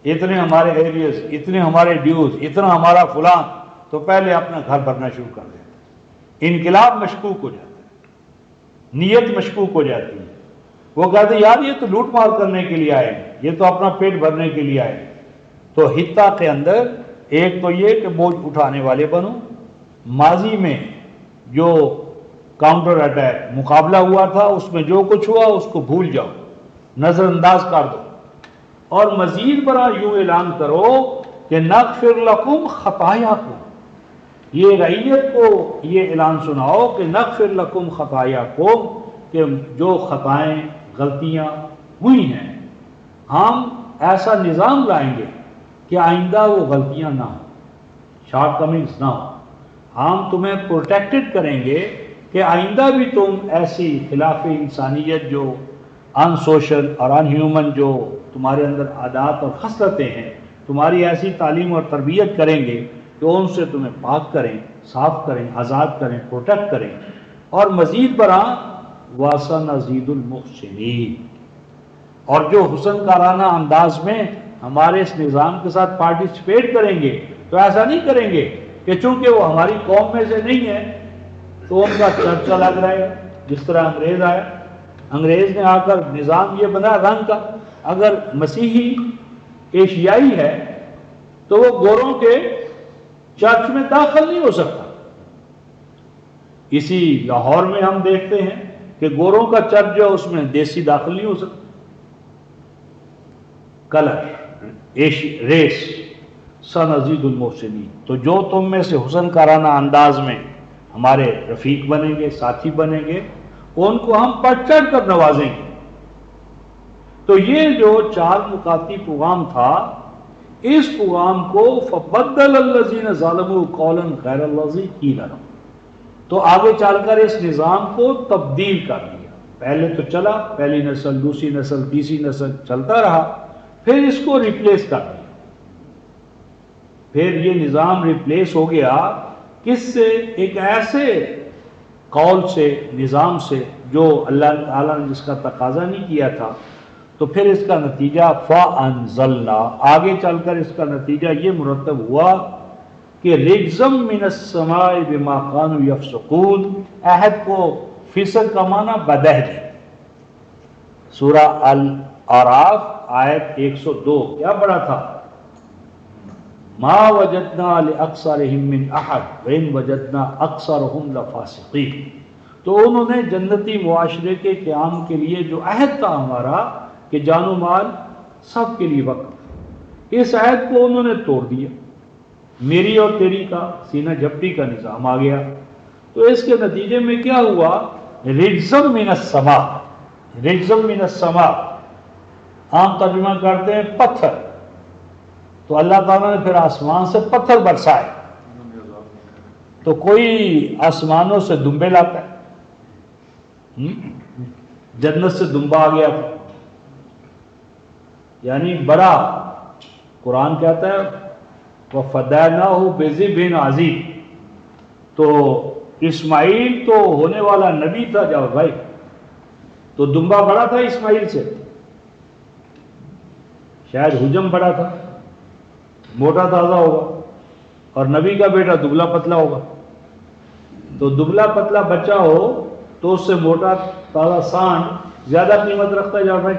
اتنے ہمارے ایریز، اتنے ہمارے ڈیوز، اتنا ہمارا فلاں، تو پہلے اپنا گھر بھرنا شروع کر دیتا ہے۔ انقلاب مشکوک ہو جاتا ہے، نیت مشکوک ہو جاتی ہے۔ وہ کہتے ہیں یار یہ تو لوٹ مار کرنے کے لیے آئے ہیں، یہ تو اپنا پیٹ بھرنے کے لیے آئے ہیں۔ تو ہتا کے اندر ایک تو یہ کہ بوجھ اٹھانے والے بنو، ماضی میں جو کاؤنٹر اٹیک مقابلہ ہوا تھا اس میں جو کچھ ہوا اس کو بھول جاؤ، نظر انداز کر دو، اور مزید برآں یوں اعلان کرو کہ نغفر لکم خطایاکم، یہ رعیت کو یہ اعلان سناؤ کہ نغفر لکم خطایاکم، کہ جو خطائیں غلطیاں ہوئی ہیں ہم ایسا نظام لائیں گے کہ آئندہ وہ غلطیاں نہ ہوں، شارٹ کمنگز نہ ہوں، ہم تمہیں پروٹیکٹڈ کریں گے کہ آئندہ بھی تم ایسی خلاف انسانیت جو ان سوشل اور ان ہیومن جو تمہارے اندر عادات اور خصلتیں ہیں، تمہاری ایسی تعلیم اور تربیت کریں گے کہ ان سے تمہیں پاک کریں، صاف کریں، آزاد کریں، پروٹیکٹ کریں۔ اور مزید برآں وَسَنَزِيدُ الْمُحْسِنِينَ، اور جو حسن کارانہ انداز میں ہمارے اس نظام کے ساتھ پارٹیسپیٹ کریں گے تو ایسا نہیں کریں گے کہ چونکہ وہ ہماری قوم میں سے نہیں ہے تو ان کا چرچا لگ رہا ہے۔ جس طرح انگریز آیا، انگریز نے آ کر نظام یہ بنا رنگ کا، اگر مسیحی ایشیائی ہے تو وہ گوروں کے چرچ میں داخل نہیں ہو سکتا۔ اسی لاہور میں ہم دیکھتے ہیں کہ گوروں کا چرچ جو اس میں دیسی داخل نہیں ہو سکتا۔ کلر، ریس، سنزید المحسنین، تو جو تم میں سے حسن کارانہ انداز میں ہمارے رفیق بنیں گے، ساتھی بنیں گے، ان کو ہم بڑھ چڑھ کر نوازیں گے۔ تو یہ جو 4 نکاتی پیغام تھا، اس پیغام کو فبدل الذین ظلموا قولا غیر الذی قیل لهم، تو آگے چل کر اس نظام کو تبدیل کر دیا۔ پہلے تو چلا، پہلی نسل، دوسری نسل، تیسری نسل چلتا رہا، پھر اس کو ریپلیس کر دیا۔ پھر یہ نظام ریپلیس ہو گیا کس سے؟ ایک ایسے قول سے، نظام سے جو اللہ تعالیٰ نے جس کا تقاضا نہیں کیا تھا۔ تو پھر اس کا نتیجہ فَأَنزَلْنَا، آگے چل کر اس کا نتیجہ یہ مرتب ہوا کہ رِجْزًا مِّنَ السَّمَاءِ بِمَا كَانُوا يَفْسُقُونَ، عہد کو فسق کا معنی بدعہدی۔ سورہ الاعراف آیت 102 کیا پڑھا تھا؟ مَا وَجَدْنَا لِأَكْثَرِهِم مِّنْ أَحَدٍ وَإِن وَجَدْنَا أَكْثَرَهُمْ لَفَاسِقِينَ، تو انہوں نے جنتی معاشرے کے قیام کے لیے جو عہد تھا ہمارا کہ جان و مال سب کے لیے وقف، اس عہد کو انہوں نے توڑ دیا۔ میری اور تیری کا سینہ جھپٹی کا نظام آ گیا۔ تو اس کے نتیجے میں کیا ہوا؟ رجزم من السماء، رجزم من السماء عام ترجمہ کرتے ہیں پتھر، تو اللہ تعالیٰ نے پھر آسمان سے پتھر برسائے۔ تو کوئی آسمانوں سے دمبے لاتا ہے، جنت سے دمبا آ گیا تھا، یعنی بڑا، قرآن کہتا ہے وَفَدَيْنَاهُ بِذِبْحٍ عَظِيمٍ، تو اسماعیل تو ہونے والا نبی تھا جاؤ بھائی، تو دمبا بڑا تھا اسماعیل سے، شاید حجم بڑا تھا، موٹا تازہ ہوگا، اور نبی کا بیٹا دبلا پتلا ہوگا، تو دبلا پتلا بچہ ہو تو اس سے موٹا تازہ سانڈ زیادہ قیمت رکھتا ہے جاؤ بھائی۔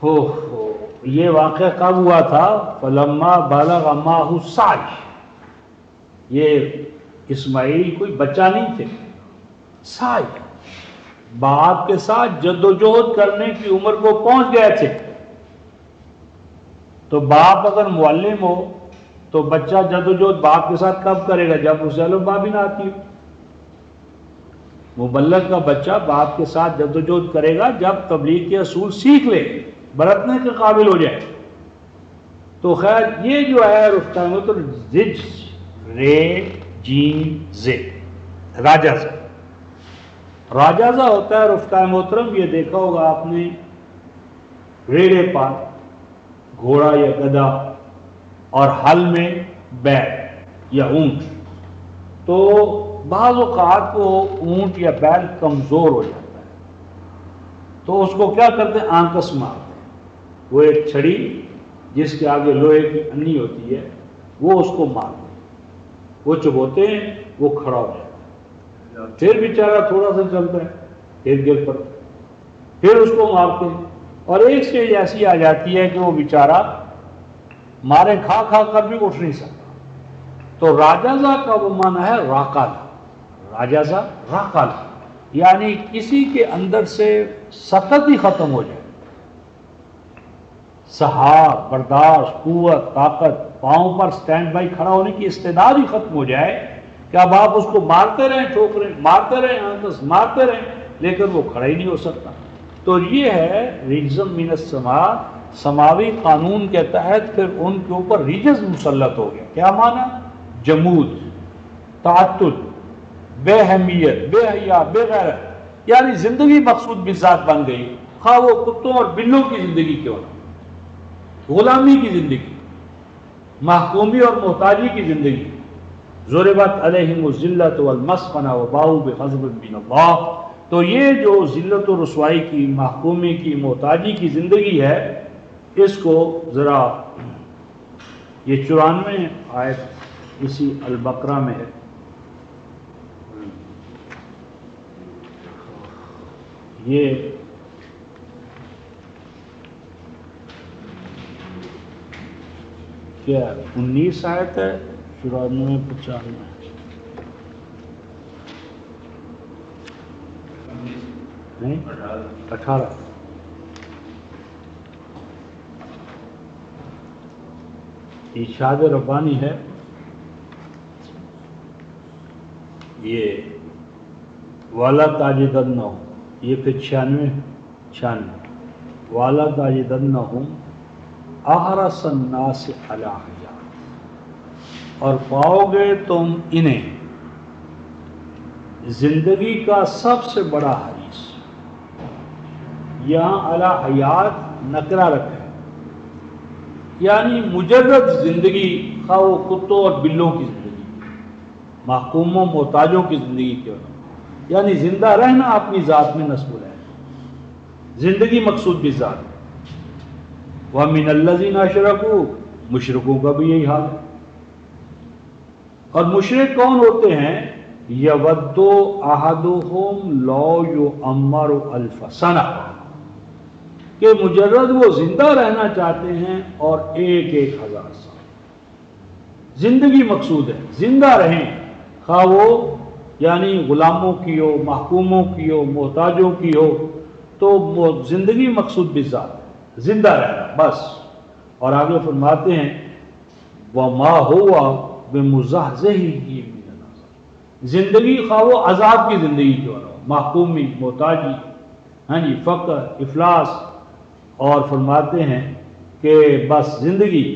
ہو یہ واقعہ کب ہوا تھا؟ فلما بالغ معہ السعی، یہ اسماعیل کوئی بچہ نہیں تھے، سعی، باپ کے ساتھ جدوجہد کرنے کی عمر کو پہنچ گئے تھے۔ تو باپ اگر معلم ہو تو بچہ جدوجہد باپ کے ساتھ کب کرے گا؟ جب اسے الف با بھی نہ آتی ہو۔ مبلغ کا بچہ باپ کے ساتھ جدوجہد کرے گا جب تبلیغ کے اصول سیکھ لے، برتنے کے قابل ہو جائے۔ تو خیر یہ جو ہے رفتہ مطلب زج رے جیم زے، راجازہ، راجازہ ہوتا ہے رفتہ محترم، یہ دیکھا ہوگا آپ نے ریڑے پر گھوڑا یا گدھا اور ہل میں بیل یا اونٹ، تو بعض اوقات کو اونٹ یا بیل کمزور ہو جاتا ہے، تو اس کو کیا کرتے ہیں؟ آنکس مارتے ہیں، وہ ایک چھڑی جس کے آگے لوہے کی انی ہوتی ہے وہ اس کو مارتے ہیں، وہ چبوتے ہیں، وہ کھڑا ہو جاتا ہے، پھر بیچارہ تھوڑا سا چلتا ہے، پھر گر پڑتا ہے، پھر اس کو مارتے ہیں، اور ایک سٹیج ایسی آ جاتی ہے کہ وہ بیچارہ مارے کھا کھا کر بھی اٹھ نہیں سکتا۔ تو راجازہ کا وہ معنی ہے راقل، راجازہ راقل، یعنی کسی کے اندر سے سخت ہی ختم ہو جائے، سہار، برداشت، قوت، طاقت، پاؤں پر سٹینڈ بائی کھڑا ہونے کی استعداد ہی ختم ہو جائے کہ اب آپ اس کو مارتے رہیں، ٹھوکریں مارتے رہیں، آنکس مارتے رہیں، لیکن وہ کھڑا ہی نہیں ہو سکتا۔ تو یہ ہے رجزم من السماء، سماوی قانون کے تحت پھر ان کے اوپر رجز مسلط ہو گیا۔ کیا معنی؟ جمود، تعطل، بے اہمیت، بے حیا، بے غیرت، یعنی زندگی مقصود بذات بن گئی، خواہ وہ کتوں اور بلوں کی زندگی کیوں نہ، غلامی کی زندگی، محکومی اور محتاجی کی زندگی، ضربت علیہم الذلۃ والمسکنہ وباؤوا بغضب من اللہ۔ تو یہ جو ذلت و رسوائی کی، محکومی کی، محتاجی کی زندگی ہے، اس کو ذرا، یہ 94 آیت اسی البقرہ میں ہے، یہ کیا 19 آیت ہے، 94 95 18 ارشاد ربانی ہے، یہ والا تاجدنہم، یہ پھر 96 والا تاجدنہم احرص الناس علی حیات، اور پاؤ گے تم انہیں زندگی کا سب سے بڑا حریص۔ یہاں علی حیات نکرہ رکھا ہے، یعنی مجرد زندگی، خواہ وہ کتوں اور بلوں کی زندگی، محکوموں محتاجوں کی زندگی کیوں نہ، یعنی زندہ رہنا اپنی ذات میں نصب ہے، زندگی مقصود بھی ذات ہے۔ وَمِنَ الَّذِينَ أَشْرَكُوا، مشرکوں کا بھی یہی حال ہے۔ اور مشرک کون ہوتے ہیں؟ یَوَدُّ أَحَدُهُمْ لَوْ يُعَمَّرُ أَلْفَ سَنَةٍ، کہ مجرد وہ زندہ رہنا چاہتے ہیں اور 1000 سال، زندگی مقصود ہے، زندہ رہیں، خواہ وہ یعنی غلاموں کی ہو، محکوموں کی ہو، محتاجوں کی ہو، تو وہ زندگی مقصود بذات ہے، زندہ رہنا بس۔ اور آگے فرماتے ہیں وَمَا هُوَ بِمُزَحْزِحِهِ مِنَ الْعَذَابِ، زندگی خواہ وہ عذاب کی زندگی کیوں نہ ہو، محکومی، محتاجی، ہاں جی، فقر، افلاس، اور فرماتے ہیں کہ بس زندگی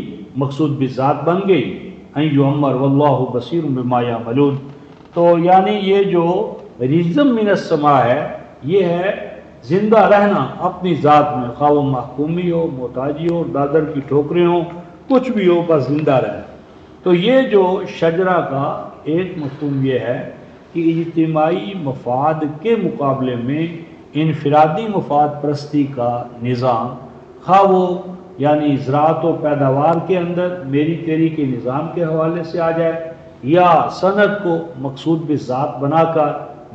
مقصود بذات بن گئی، ان یعمر واللہ بصیر بما یعملون۔ تو یعنی یہ جو رزم من السماء ہے، یہ ہے زندہ رہنا اپنی ذات میں، خواہ وہ محکومی ہو، محتاجی ہو، دادر کی ٹھوکریں ہوں، کچھ بھی ہو، بس زندہ رہنا۔ تو یہ جو شجرہ کا ایک مفہوم یہ ہے کہ اجتماعی مفاد کے مقابلے میں انفرادی مفاد پرستی کا نظام، خواہ وہ یعنی زراعت و پیداوار کے اندر میری تیری کے نظام کے حوالے سے آ جائے، یا صنعت کو مقصود بذات بنا کر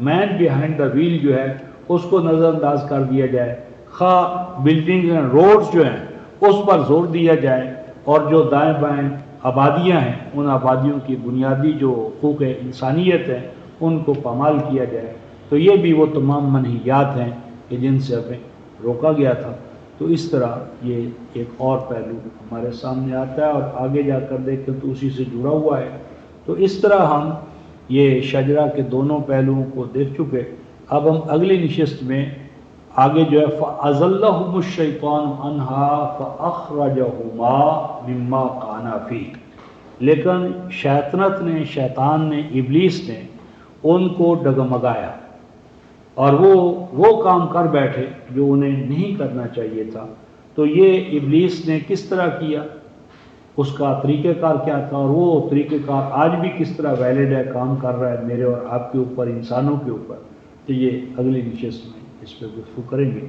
مین بیہائنڈ دا ویل جو ہے اس کو نظر انداز کر دیا جائے، خواہ بلڈنگ اینڈ روڈز جو ہیں اس پر زور دیا جائے، اور جو دائیں بائیں آبادیاں ہیں ان آبادیوں کی بنیادی جو حقوق انسانیت ہیں ان کو پامال کیا جائے، تو یہ بھی وہ تمام منہیات ہیں کہ جن سے ہمیں روکا گیا تھا۔ تو اس طرح یہ ایک اور پہلو ہمارے سامنے آتا ہے، اور آگے جا کر دیکھیں تو اسی سے جڑا ہوا ہے۔ تو اس طرح ہم یہ شجرہ کے دونوں پہلوؤں کو دیکھ چکے۔ اب ہم اگلی نشست میں آگے جو ہے فَأَزَلَّهُمُ الشَّيْطَانُ عَنْهَا فَأَخْرَجَهُمَا مِمَّا كَانَا فِيهِ، لیکن شیطان نے ابلیس نے ان کو ڈگمگایا، اور وہ کام کر بیٹھے جو انہیں نہیں کرنا چاہیے تھا۔ تو یہ ابلیس نے کس طرح کیا، اس کا طریقہ کار کیا تھا، اور وہ طریقہ کار آج بھی کس طرح ویلڈ ہے، کام کر رہا ہے میرے اور آپ کے اوپر، انسانوں کے اوپر۔ تو یہ اگلی نشست میں اس پہ گفتگو کریں گے۔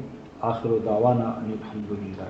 آخر دعوانا ان الحمد للہ۔